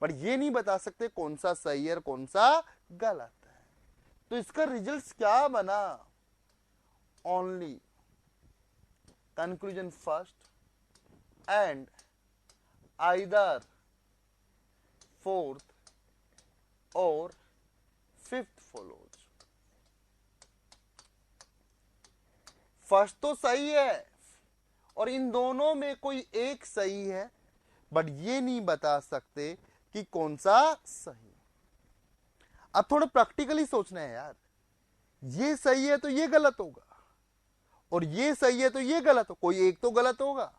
बट ये नहीं बता सकते कौन सा सही है और कौन सा गलत है। तो इसका रिजल्ट क्या बना? Only conclusion first and either fourth और फिफ्थ फॉलोज। फर्स्ट तो सही है और इन दोनों में कोई एक सही है, बट ये नहीं बता सकते कि कौन सा सही। अब थोड़ा प्रैक्टिकली सोचना है यार, ये सही है तो ये गलत होगा और ये सही है तो ये गलत हो, कोई एक तो गलत होगा।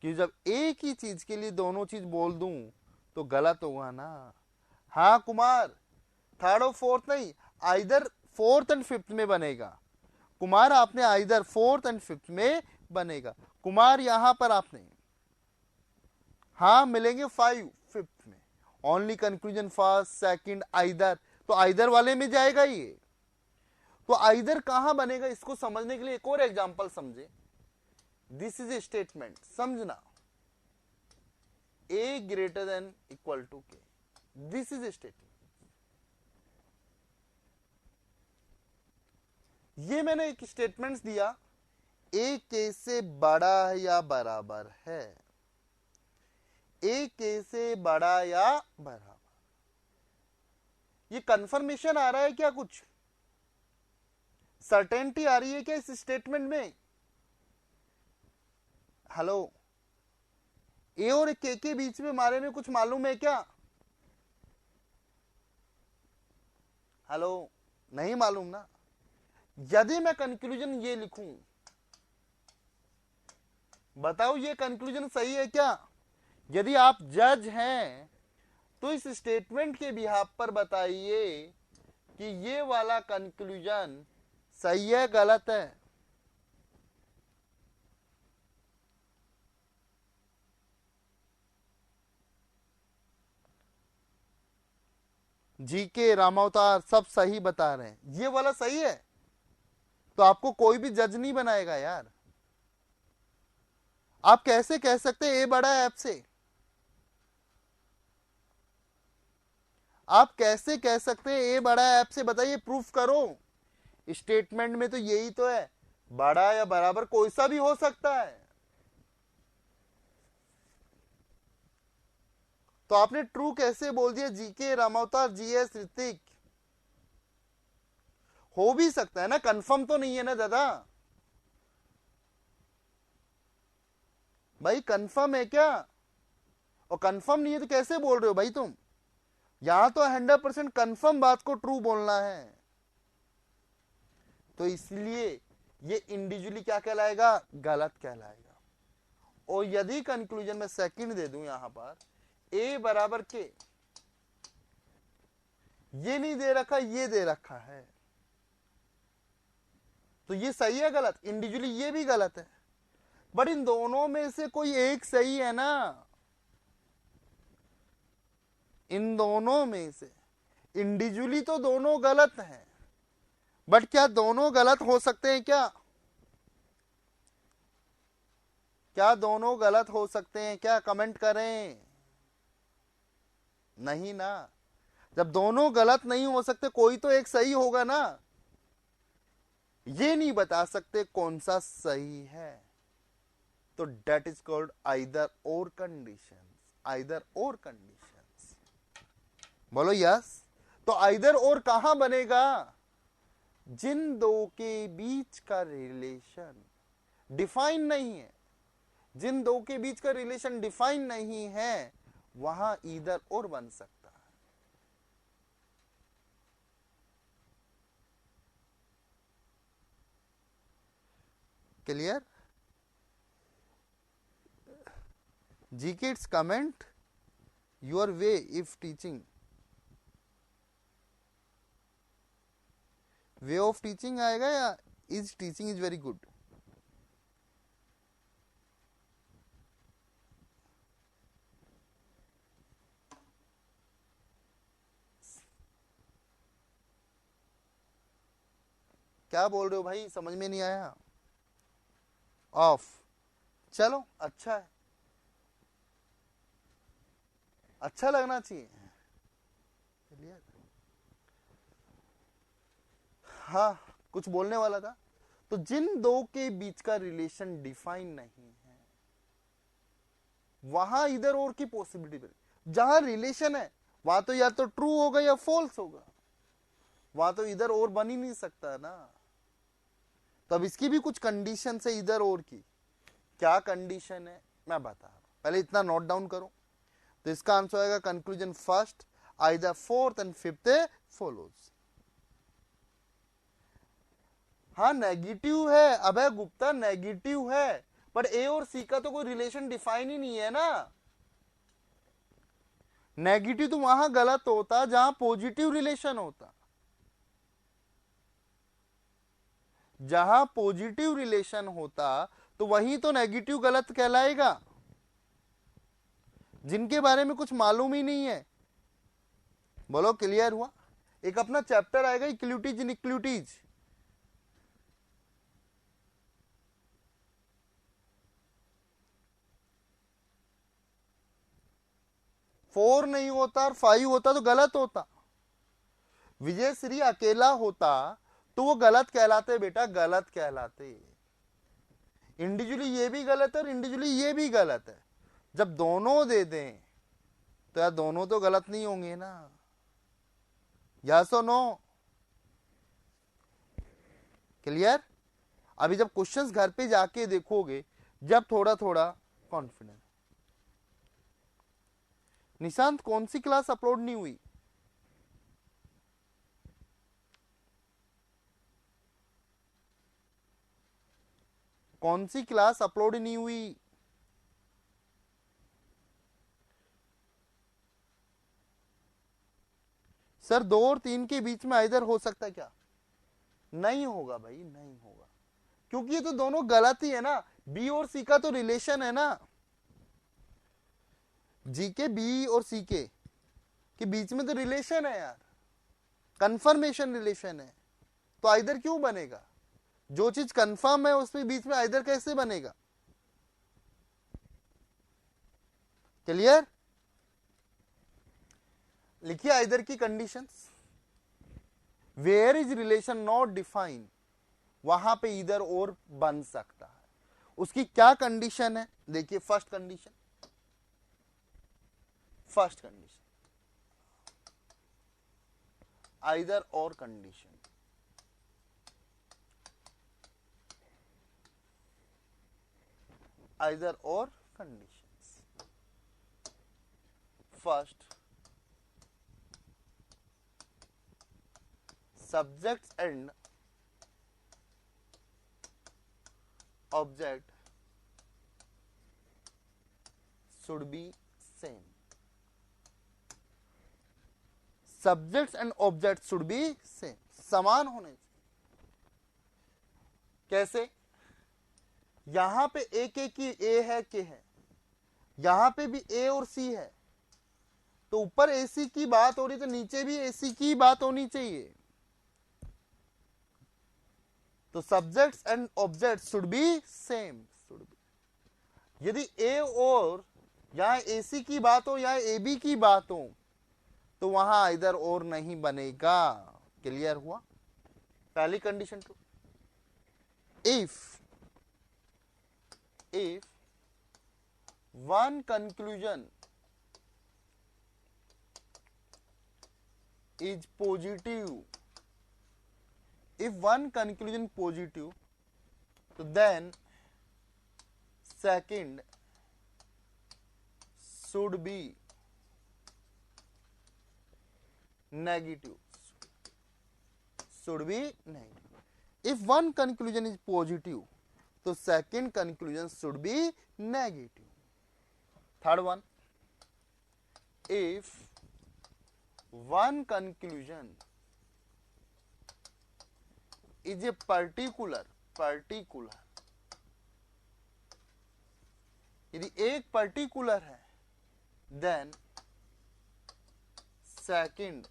कि जब एक ही चीज के लिए दोनों चीज बोल दूं तो गलत होगा ना। हाँ कुमार, थर्ड और फोर्थ नहीं, आइदर फोर्थ एंड फिफ्थ में बनेगा। कुमार आपने आइदर फोर्थ एंड फिफ्थ में बनेगा। कुमार यहां पर आपने हाँ मिलेंगे 5 फिफ्थ में। Only conclusion first second either, तो आइदर वाले में जाएगा ये। तो आइदर कहां बनेगा इसको समझने के लिए एक और एग्जांपल समझे। दिस इज ए स्टेटमेंट, समझना, a greater than equal to k, this is a statement। ये मैंने एक स्टेटमेंट दिया, a k से बड़ा या बराबर है, a k से बड़ा या बराबर। ये कंफर्मेशन आ रहा है क्या? कुछ सर्टेनिटी आ रही है क्या इस स्टेटमेंट में? हेलो, ए और के बीच में बारे में कुछ मालूम है क्या? हेलो, नहीं मालूम ना। यदि मैं कंक्लूजन ये लिखूं, बताओ ये कंक्लूजन सही है क्या? यदि आप जज हैं तो इस स्टेटमेंट के बिहाफ पर बताइए कि ये वाला कंक्लूजन सही है गलत है। जीके रामावतार सब सही बता रहे हैं, ये वाला सही है, तो आपको कोई भी जज नहीं बनाएगा यार। आप कैसे कह सकते हैं ए बड़ा है ऐप से? आप कैसे कह सकते हैं ए बड़ा है ऐप से? बताइए, प्रूफ करो। स्टेटमेंट में तो यही तो है, बड़ा या बराबर कोई सा भी हो सकता है। तो आपने ट्रू कैसे बोल दिया? जीके रामावतार, जीएस ऋतिक, हो भी सकता है ना, कंफर्म तो नहीं है ना दादा। भाई कंफर्म है क्या? और कंफर्म नहीं है तो कैसे बोल रहे हो भाई तुम? यहां तो 100% कंफर्म बात को ट्रू बोलना है। तो इसलिए ये इंडिविजुअली क्या कहलाएगा? गलत कहलाएगा। और यदि कंक्लूजन में सेकंड दे दूं यहां पर ए बराबर के, ये नहीं दे रखा, ये दे रखा है, तो ये सही है गलत? इंडिविजुअली ये भी गलत है, बट इन दोनों में से कोई एक सही है ना। इन दोनों में से इंडिविजुअली तो दोनों गलत हैं, बट क्या दोनों गलत हो सकते हैं क्या? क्या दोनों गलत हो सकते हैं क्या? कमेंट करें। नहीं ना। जब दोनों गलत नहीं हो सकते, कोई तो एक सही होगा ना। ये नहीं बता सकते कौन सा सही है, तो डेट इज कॉल्ड आइदर और कंडीशन। आइदर और कंडीशंस। बोलो यस। तो आइदर और कहां बनेगा? जिन दो के बीच का रिलेशन डिफाइन नहीं है, जिन दो के बीच का रिलेशन डिफाइन नहीं है, वहां ईदर और बन सकता है। क्लियर? जी kids comment your way if teaching, way of teaching आएगा या is teaching is very good? क्या बोल रहे हो भाई, समझ में नहीं आया? ऑफ। चलो अच्छा है, अच्छा लगना चाहिए। क्लियर? हाँ, कुछ बोलने वाला था। तो जिन दो के बीच का रिलेशन डिफाइन नहीं है, वहां इधर और की पॉसिबिलिटी। जहां रिलेशन है वहां तो या तो ट्रू होगा या फॉल्स होगा, वहां तो इधर और बन ही नहीं सकता ना। तो अब इसकी भी कुछ कंडीशन है इधर और की। क्या कंडीशन है मैं बता रहा हूं, पहले इतना नोट डाउन करो। तो इसका आंसर आएगा conclusion first, either fourth and fifth follows. हाँ नेगेटिव है अभय गुप्ता, नेगेटिव है, पर ए और सी का तो कोई रिलेशन डिफाइन ही नहीं है ना। नेगेटिव तो वहां गलत होता जहां पॉजिटिव रिलेशन होता। जहां पॉजिटिव रिलेशन होता तो वहीं तो नेगेटिव गलत कहलाएगा। जिनके बारे में कुछ मालूम ही नहीं है। बोलो क्लियर हुआ? एक अपना चैप्टर आएगा इक्विटीज इनइक्विटीज, 4 नहीं होता और 5 होता तो गलत होता। विजय श्री अकेला होता तो वो गलत कहलाते बेटा, गलत कहलाते। इंडिविजुअली ये भी गलत है और इंडिविजुअली ये भी गलत है। जब दोनों दे दें तो यार दोनों तो गलत नहीं होंगे ना। यस और नो? क्लियर? अभी जब क्वेश्चंस घर पे जाके देखोगे, जब थोड़ा थोड़ा कॉन्फिडेंस। निशांत कौन सी क्लास अपलोड नहीं हुई? कौन सी क्लास अपलोड नहीं हुई? सर 2 और 3 के बीच में आइदर हो सकता है क्या? नहीं होगा भाई, नहीं होगा, क्योंकि ये तो दोनों गलत ही है ना। बी और सी का तो रिलेशन है ना, जी के बी और सी के बीच में तो रिलेशन है यार, कंफर्मेशन रिलेशन है। तो आइदर क्यों बनेगा? जो चीज कंफर्म है उसके बीच में आइदर कैसे बनेगा? क्लियर? लिखिए आइदर की conditions. Where is relation not defined, वहां पे इधर और बन सकता है। उसकी क्या कंडीशन है? देखिए फर्स्ट कंडीशन, आइदर और कंडीशन, आइदर और conditions. First, subjects and object should be same. Subjects and objects should be same, समान होने चाहिए। कैसे? यहां पे एक की ए है के है, यहां पे भी ए और सी है, तो ऊपर एसी की बात हो रही तो नीचे भी एसी की बात होनी चाहिए। तो subjects and objects should be same, यदि ए और यहां एसी की बात हो या ए बी की बात हो तो वहां इधर और नहीं बनेगा। क्लियर हुआ? पहली condition. Two, if one conclusion is positive, if one conclusion positive, तो then second should be negative, should be negative. If one conclusion is positive, तो second conclusion should be negative. Third one, if one conclusion is a particular, यदि एक particular है, then second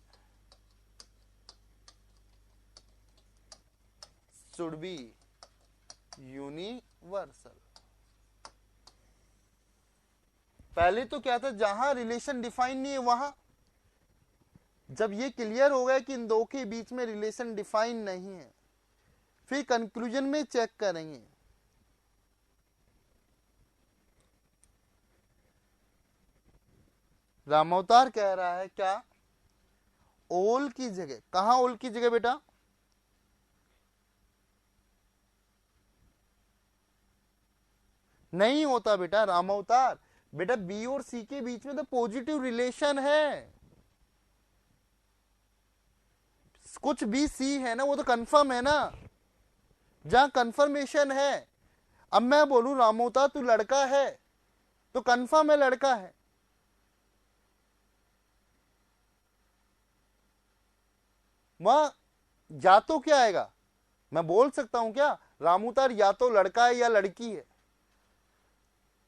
should be universal. पहले तो क्या था, जहां relation define नहीं है वहां, जब ये क्लियर हो गया कि इन दो के बीच में रिलेशन डिफाइन नहीं है, फिर कंक्लूजन में चेक करेंगे। रामावतार कह रहा है क्या, ओल की जगह, कहां ओल की जगह बेटा? नहीं होता बेटा रामावतार, बेटा बी और सी के बीच में तो पॉजिटिव रिलेशन है, कुछ बी सी है ना, वो तो कंफर्म है ना, जहां कंफर्मेशन है। अब मैं बोलूं रामोता तू लड़का है, तो कंफर्म है लड़का है, वहां या तो क्या आएगा, मैं बोल सकता हूं क्या रामूतार या तो लड़का है या लड़की है।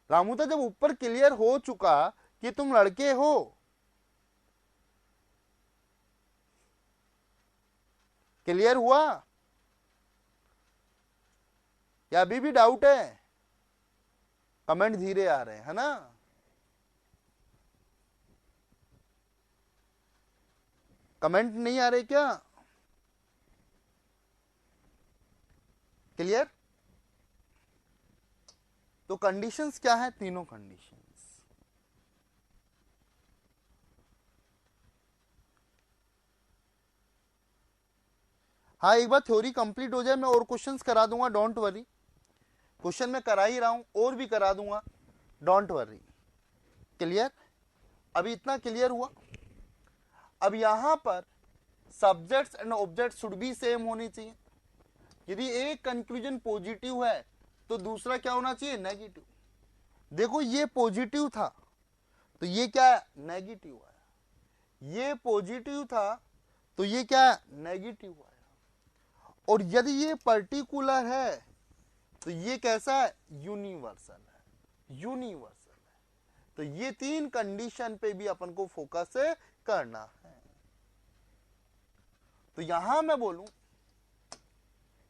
रामूता जब ऊपर क्लियर हो चुका कि तुम लड़के हो, क्लियर हुआ या अभी भी डाउट है? कमेंट धीरे आ रहे हैं है ना? कमेंट नहीं आ रहे क्या? क्लियर? तो कंडीशंस क्या है? तीनों कंडीशंस। हाँ, एक बार थ्योरी कंप्लीट हो जाए मैं और क्वेश्चंस करा दूंगा, डोंट वरी। क्वेश्चन मैं करा ही रहा हूं, और भी करा दूंगा, डोंट वरी। क्लियर? अभी इतना क्लियर हुआ। अब यहां पर subjects and object should be same होनी चाहिए। यदि एक कंक्लूजन पॉजिटिव है तो दूसरा क्या होना चाहिए, नेगेटिव। देखो ये पॉजिटिव था तो ये क्या है, नेगेटिव आया। ये पॉजिटिव था तो ये क्या है, नेगेटिव आया। और यदि ये पर्टिकुलर है तो ये कैसा है, यूनिवर्सल है, यूनिवर्सल है। तो ये तीन कंडीशन पे भी अपन को फोकस करना है। तो यहां मैं बोलूं,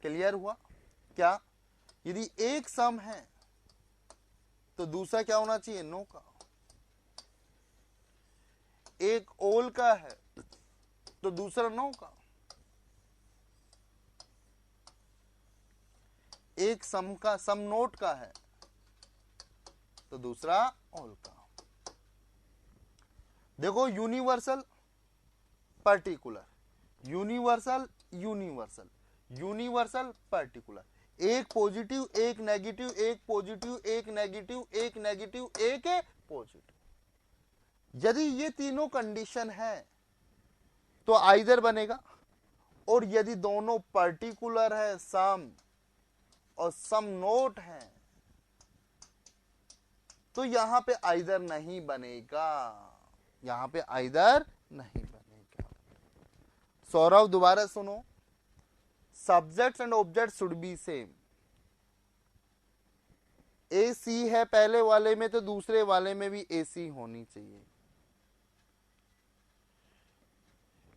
क्लियर हुआ क्या, यदि एक सम है तो दूसरा क्या होना चाहिए, नो का। एक ओल का है तो दूसरा नो का। एक सम का, सम नोट का है तो दूसरा ऑल का। देखो universal particular, universal universal, universal particular, एक पॉजिटिव एक नेगेटिव, एक पॉजिटिव एक नेगेटिव, एक नेगेटिव एक पॉजिटिव। यदि ये तीनों कंडीशन है तो आइदर बनेगा। और यदि दोनों पर्टिकुलर है, सम और सम नोट है, तो यहां पे आइदर नहीं बनेगा, यहां पे आइदर नहीं बनेगा। सौरभ दोबारा सुनो, subjects and object should be same. A C है पहले वाले में तो दूसरे वाले में भी ए सी होनी चाहिए।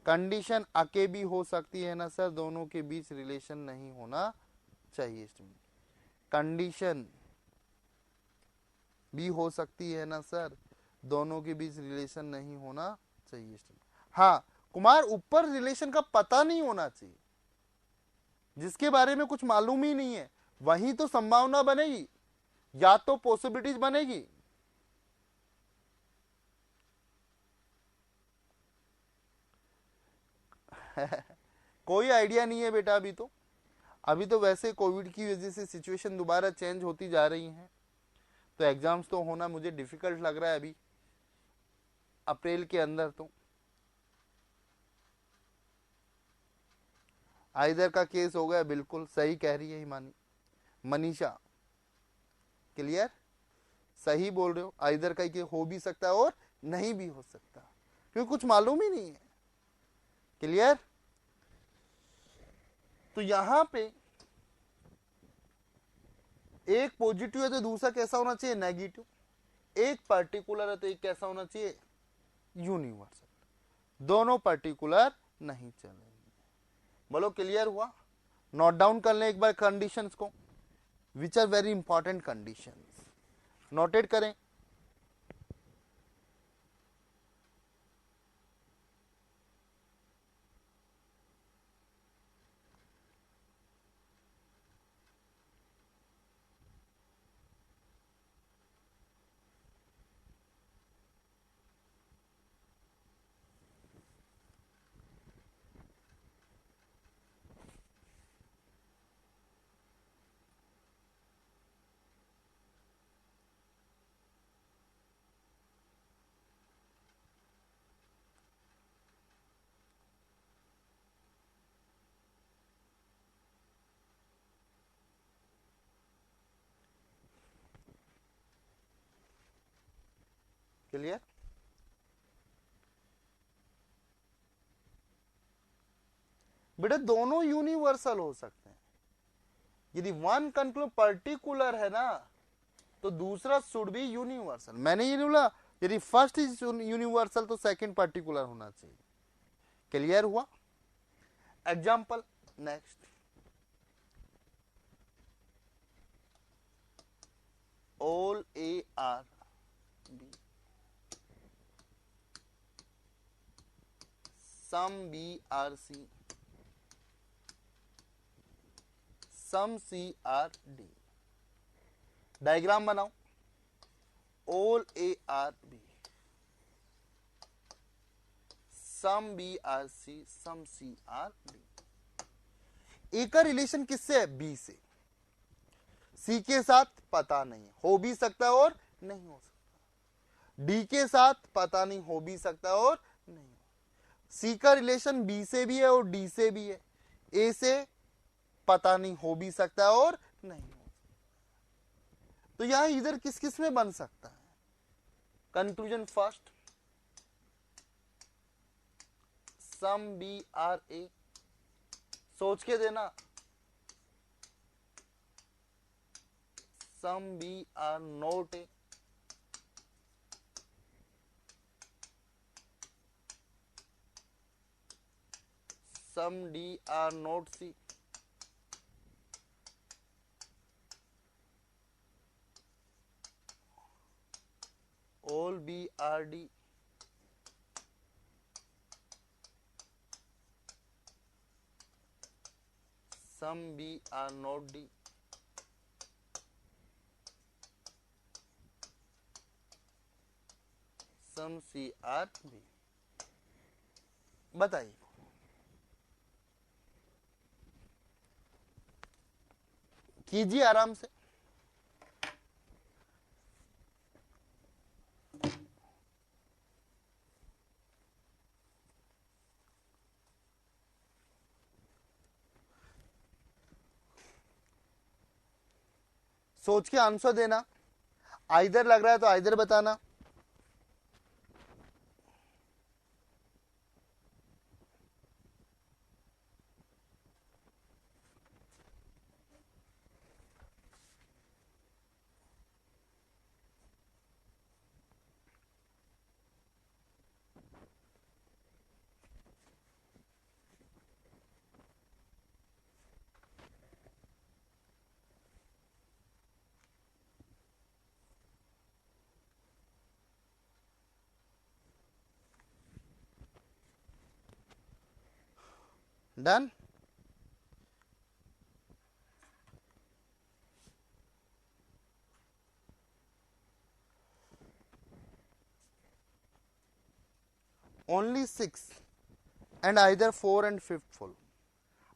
कंडीशन अके भी हो सकती है ना सर, दोनों के बीच रिलेशन नहीं होना चाहिए। कंडीशन भी हो सकती है ना सर, दोनों के बीच रिलेशन नहीं होना चाहिए। हाँ कुमार, ऊपर रिलेशन का पता नहीं होना चाहिए, जिसके बारे में कुछ मालूम ही नहीं है वही तो संभावना बनेगी या तो पॉसिबिलिटीज बनेगी। कोई आइडिया नहीं है बेटा अभी तो वैसे कोविड की वजह से सिचुएशन दोबारा चेंज होती जा रही है, तो एग्जाम्स तो होना मुझे डिफिकल्ट लग रहा है अभी अप्रैल के अंदर। तो आइदर का केस हो गया, बिल्कुल सही कह रही है हिमानी, मनीषा क्लियर, सही बोल रहे हो। आइदर का केस हो भी सकता है और नहीं भी हो सकता, क्योंकि कुछ मालूम ही नहीं है। क्लियर। तो यहां पे एक पॉजिटिव है तो दूसरा कैसा होना चाहिए, नेगेटिव। एक पर्टिकुलर है तो एक कैसा होना चाहिए, यूनिवर्सल। दोनों पर्टिकुलर नहीं चलेंगे। बोलो क्लियर हुआ। नोट डाउन कर लें एक बार कंडीशंस को, which are very important conditions, noted करें। क्लियर। बेटा दोनों यूनिवर्सल हो सकते हैं। यदि वन कंक्लूड पर्टिकुलर है ना तो दूसरा शुड बी यूनिवर्सल। मैंने ये नहीं बोला यदि फर्स्ट इज यूनिवर्सल तो सेकंड पर्टिकुलर होना चाहिए। क्लियर हुआ। Example next, all A are B, some B are C, some C are D. Diagram बनाओ, all A are B, some B are C, some C are D. A का relation किससे है, B से। सी के साथ पता नहीं, हो भी सकता है और नहीं हो सकता। डी के साथ पता नहीं, हो भी सकता है और नहीं। सी का रिलेशन बी से भी है और डी से भी है। ए से पता नहीं, हो भी सकता है और नहीं हो सकता। तो यहां इधर किस किस में बन सकता है? Conclusion first, some B are A, सोच के देना, some B are not A, some D are not C, all B R D, some B are not D, some C are B। बताइए, कीजिए आराम से। सोच के आंसर देना, आइदर लग रहा है तो आइदर बताना। Done. Only 6 and either 4 and 5th full.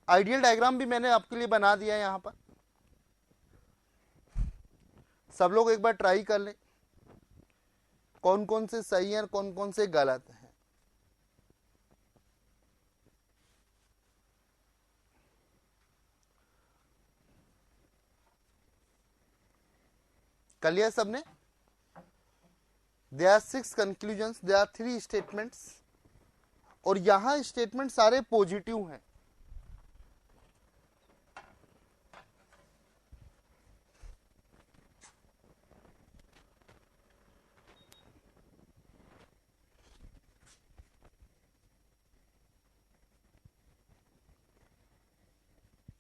Ideal diagram भी मैंने आपके लिए बना दिया है यहां पर, सब लोग एक बार ट्राई कर ले कौन कौन से सही है और कौन कौन से गलत है। कर लिया सबने? there are 6 conclusions, there are 3 statements, और यहां स्टेटमेंट सारे पॉजिटिव हैं।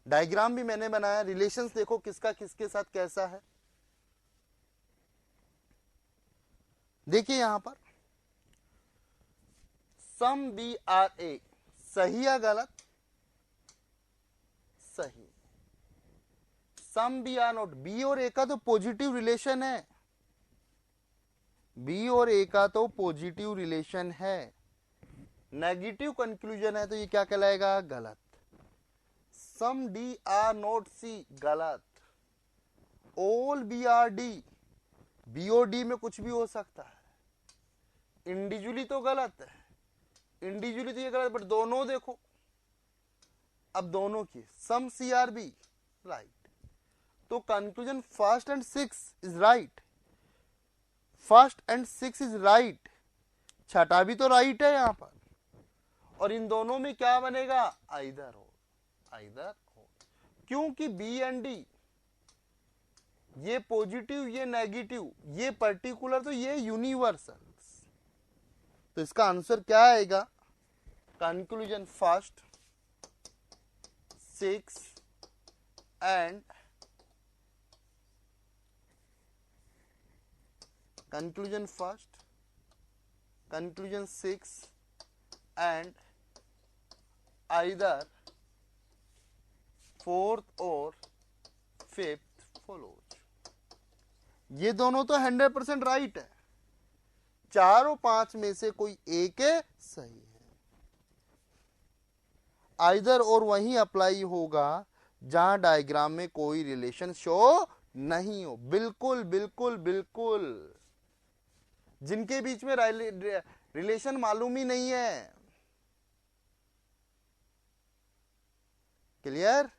डायग्राम भी मैंने बनाया, रिलेशंस देखो किसका किसके साथ कैसा है। देखिए यहां पर सम बी आर ए, सही या गलत? सही। Some B are not, B और ए का तो पॉजिटिव रिलेशन है, बी और ए का तो पॉजिटिव रिलेशन है। नेगेटिव कंक्लूजन है तो ये क्या कहलाएगा? गलत। Some D are not C, गलत। All B are D, B और डी में कुछ भी हो सकता है। इंडिविजुअली तो गलत है, इंडिविजुअली तो ये गलत, बट दोनों देखो, अब दोनों की सम सी आर बी राइट। तो conclusion first and 6 is right, first and 6 is right. छठा भी तो राइट है यहां पर, और इन दोनों में क्या बनेगा? आइदर हो, आइदर हो, क्योंकि बी एंड डी ये पॉजिटिव ये नेगेटिव ये पर्टिकुलर तो ये यूनिवर्सल। तो इसका आंसर क्या आएगा? Conclusion first 6 and conclusion first, conclusion 6 and either 4th और 5th फॉलोज। ये दोनों तो 100% राइट है, 4 और 5 में से कोई एक सही है। आइदर और वहीं अप्लाई होगा जहां डायग्राम में कोई रिलेशन शो नहीं हो। बिल्कुल बिल्कुल बिल्कुल, जिनके बीच में रिलेशन मालूम ही नहीं है। क्लियर?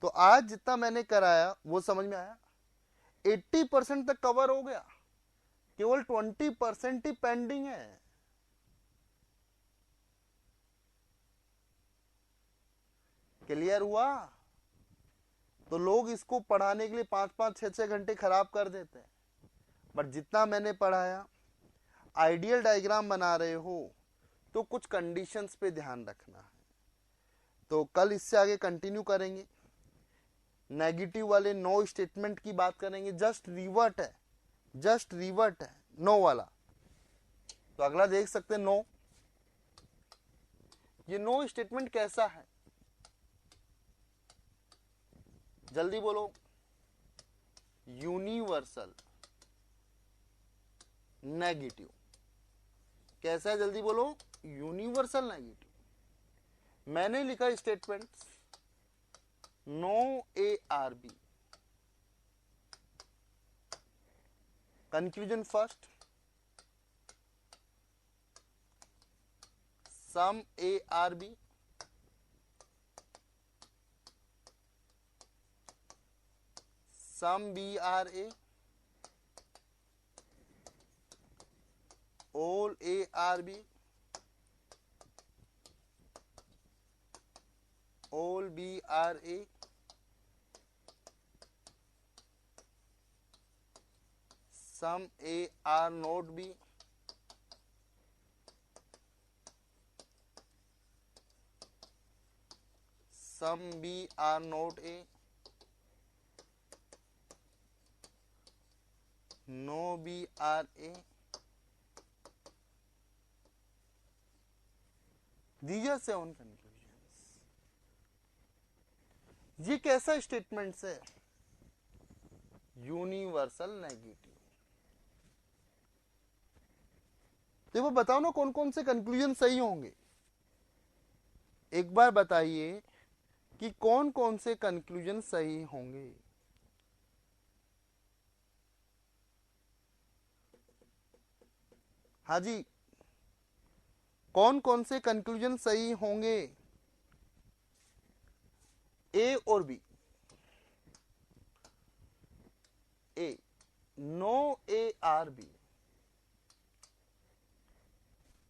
तो आज जितना मैंने कराया वो समझ में आया। 80% तक कवर हो गया, केवल 20% ही पेंडिंग है। क्लियर हुआ? तो लोग इसको पढ़ाने के लिए 5-5 6-6 घंटे खराब कर देते हैं, बट जितना मैंने पढ़ाया, आइडियल डायग्राम बना रहे हो तो कुछ कंडीशंस पे ध्यान रखना है। तो कल इससे आगे कंटिन्यू करेंगे, नेगेटिव वाले नो स्टेटमेंट की बात करेंगे। जस्ट रिवर्ट है, जस्ट रिवर्ट है नो वाला। तो अगला देख सकते हैं नो। ये नो स्टेटमेंट कैसा है, जल्दी बोलो। Universal negative. कैसा है, जल्दी बोलो। Universal negative. मैंने लिखा statement no A are B. Conclusion first, some A are B, some B are A, all A R B, all B R A, some A R not B, some B R not A, no B R A। These are 7 conclusions। ये कैसा statement है, universal negative. देखो बताओ ना कौन कौन से conclusion सही होंगे, एक बार बताइए कि कौन कौन से कंक्लूजन सही होंगे। हाँ जी, कौन कौन से कंक्लूजन सही होंगे, ए और B. A, no A are B.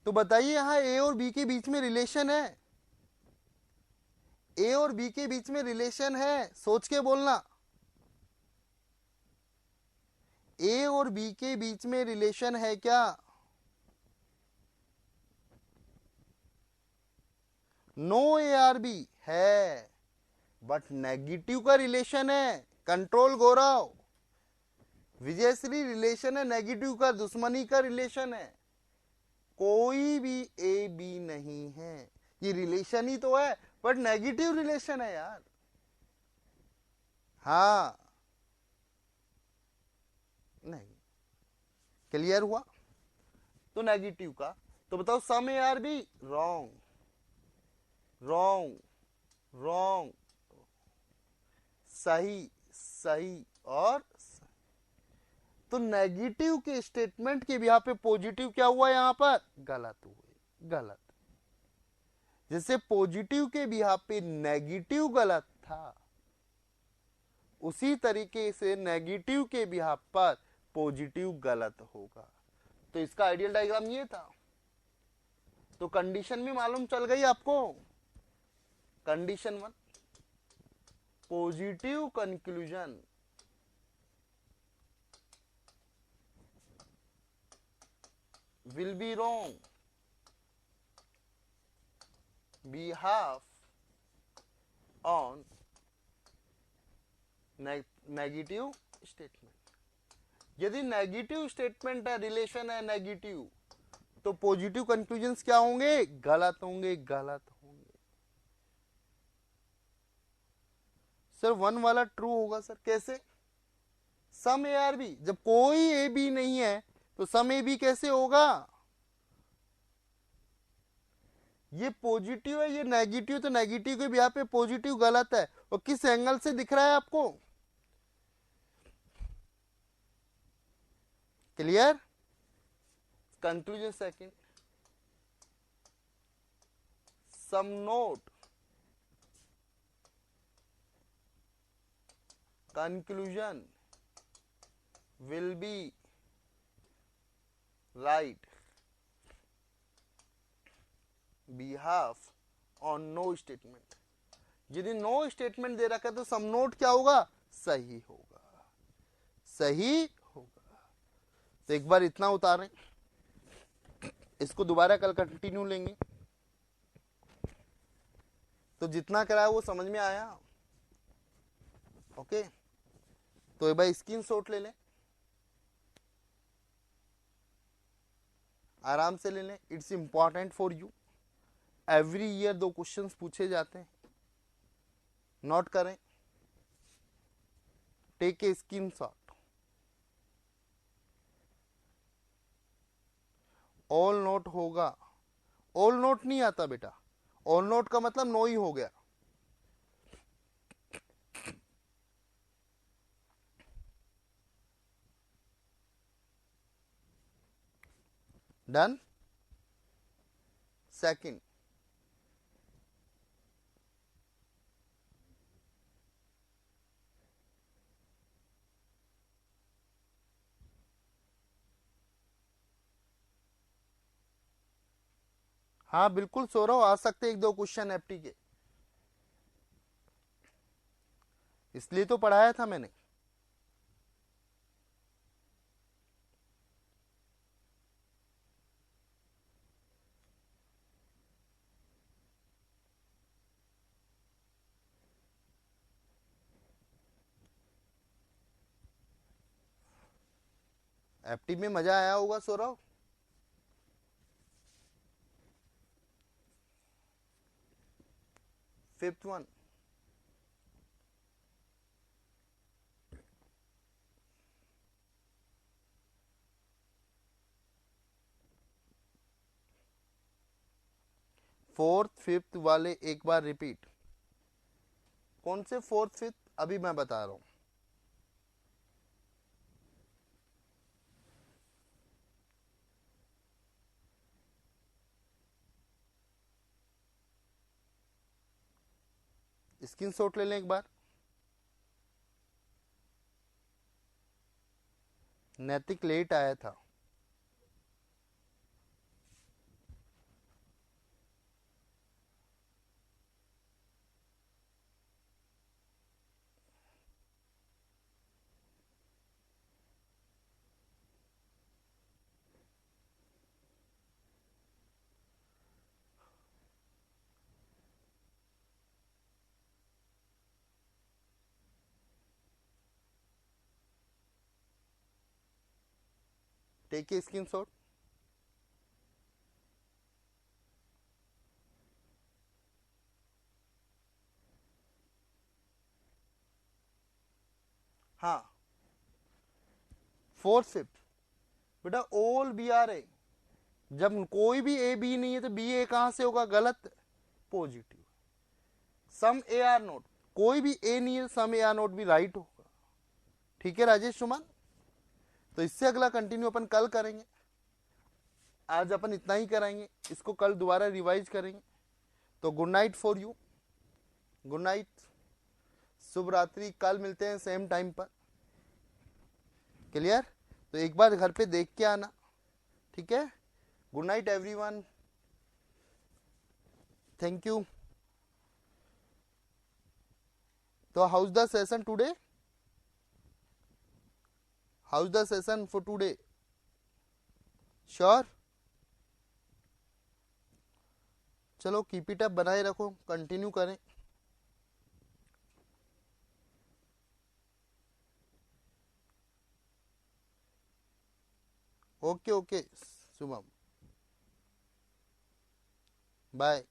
तो बताइए यहां ए और बी के बीच में रिलेशन है, ए और बी के बीच में रिलेशन है, सोच के बोलना। ए और बी के बीच में रिलेशन है क्या? नो ए आर बी है, बट नेगेटिव का रिलेशन है। कंट्रोल गौरव, विजयश्री, रिलेशन है नेगेटिव का, दुश्मनी का रिलेशन है, कोई भी ए बी नहीं है। ये रिलेशन ही तो है, बट नेगेटिव रिलेशन है यार। हाँ नहीं, क्लियर हुआ? तो नेगेटिव का तो बताओ some A are B, wrong wrong wrong, सही सही और सही। तो नेगेटिव के स्टेटमेंट के यहाँ पे पॉजिटिव क्या हुआ, यहां पर गलत हुए, गलत। जैसे पॉजिटिव के बिहार पे नेगेटिव गलत था, उसी तरीके से नेगेटिव के बिहार पर पॉजिटिव गलत होगा। तो इसका आइडियल डायग्राम ये था। तो कंडीशन भी मालूम चल गई आपको। Condition 1, positive conclusion will be wrong behalf on negative statement. यदि नेगेटिव स्टेटमेंट है, रिलेशन है नेगेटिव, तो पॉजिटिव कंक्लूजन्स क्या होंगे, गलत होंगे, गलत होंगे। सर 1 वाला ट्रू होगा सर, कैसे? सम ए आर बी, जब कोई ए बी नहीं है तो सम ए बी कैसे होगा? ये पॉजिटिव है, ये नेगेटिव, तो नेगेटिव के यहाँ पे पॉजिटिव गलत है। और किस एंगल से दिख रहा है आपको? Clear? Conclusion second, some not conclusion will be write behalf on no statement। यदि नो स्टेटमेंट दे रखा है तो सम नोट क्या होगा, सही होगा, सही होगा। तो एक बार इतना उतारें, इसको दोबारा कल कंटिन्यू लेंगे। तो जितना कराया वो समझ में आया, ओके। तो एक बार स्क्रीन शॉट ले लें, आराम से ले लें, it's important for you. Every year 2 questions पूछे जाते हैं, नोट करें, take a screenshot. All note होगा, ऑल नोट नहीं आता बेटा, ऑल नोट का मतलब नो ही हो गया। डन। सेकंड, हाँ बिल्कुल सौरभ, आ सकते 1-2 क्वेश्चन एफटी के, इसलिए तो पढ़ाया था मैंने। एफटी में मजा आया होगा Saurabh. Fifth one, fourth fifth वाले एक बार रिपीट। कौन से फोर्थ फिफ्थ, अभी मैं बता रहा हूं। स्क्रीन शॉट ले लें एक बार। नैतिक लेट आया था, टेक ए स्क्रीन शॉट। हाँ, फोर्थ फिफ्थ बेटा, ऑल बी आर ए, जब कोई भी ए बी नहीं है तो बी ए कहां से होगा, गलत, positive. Some A are not, कोई भी ए नहीं है, सम ए आर नोट भी राइट होगा। ठीक है राजेश सुमन, तो इससे अगला कंटिन्यू अपन कल करेंगे। आज अपन इतना ही कराएंगे, इसको कल दोबारा रिवाइज करेंगे। तो good night for you, good night, शुभ रात्रि। कल मिलते हैं सेम टाइम पर, क्लियर। तो एक बार घर पे देख के आना, ठीक है। Good night everyone, thank you. तो how's the session today, how's the session for today, sure. चलो कीप इट अप, बनाए रखो, कंटिन्यू करें। Okay okay Shubham, bye.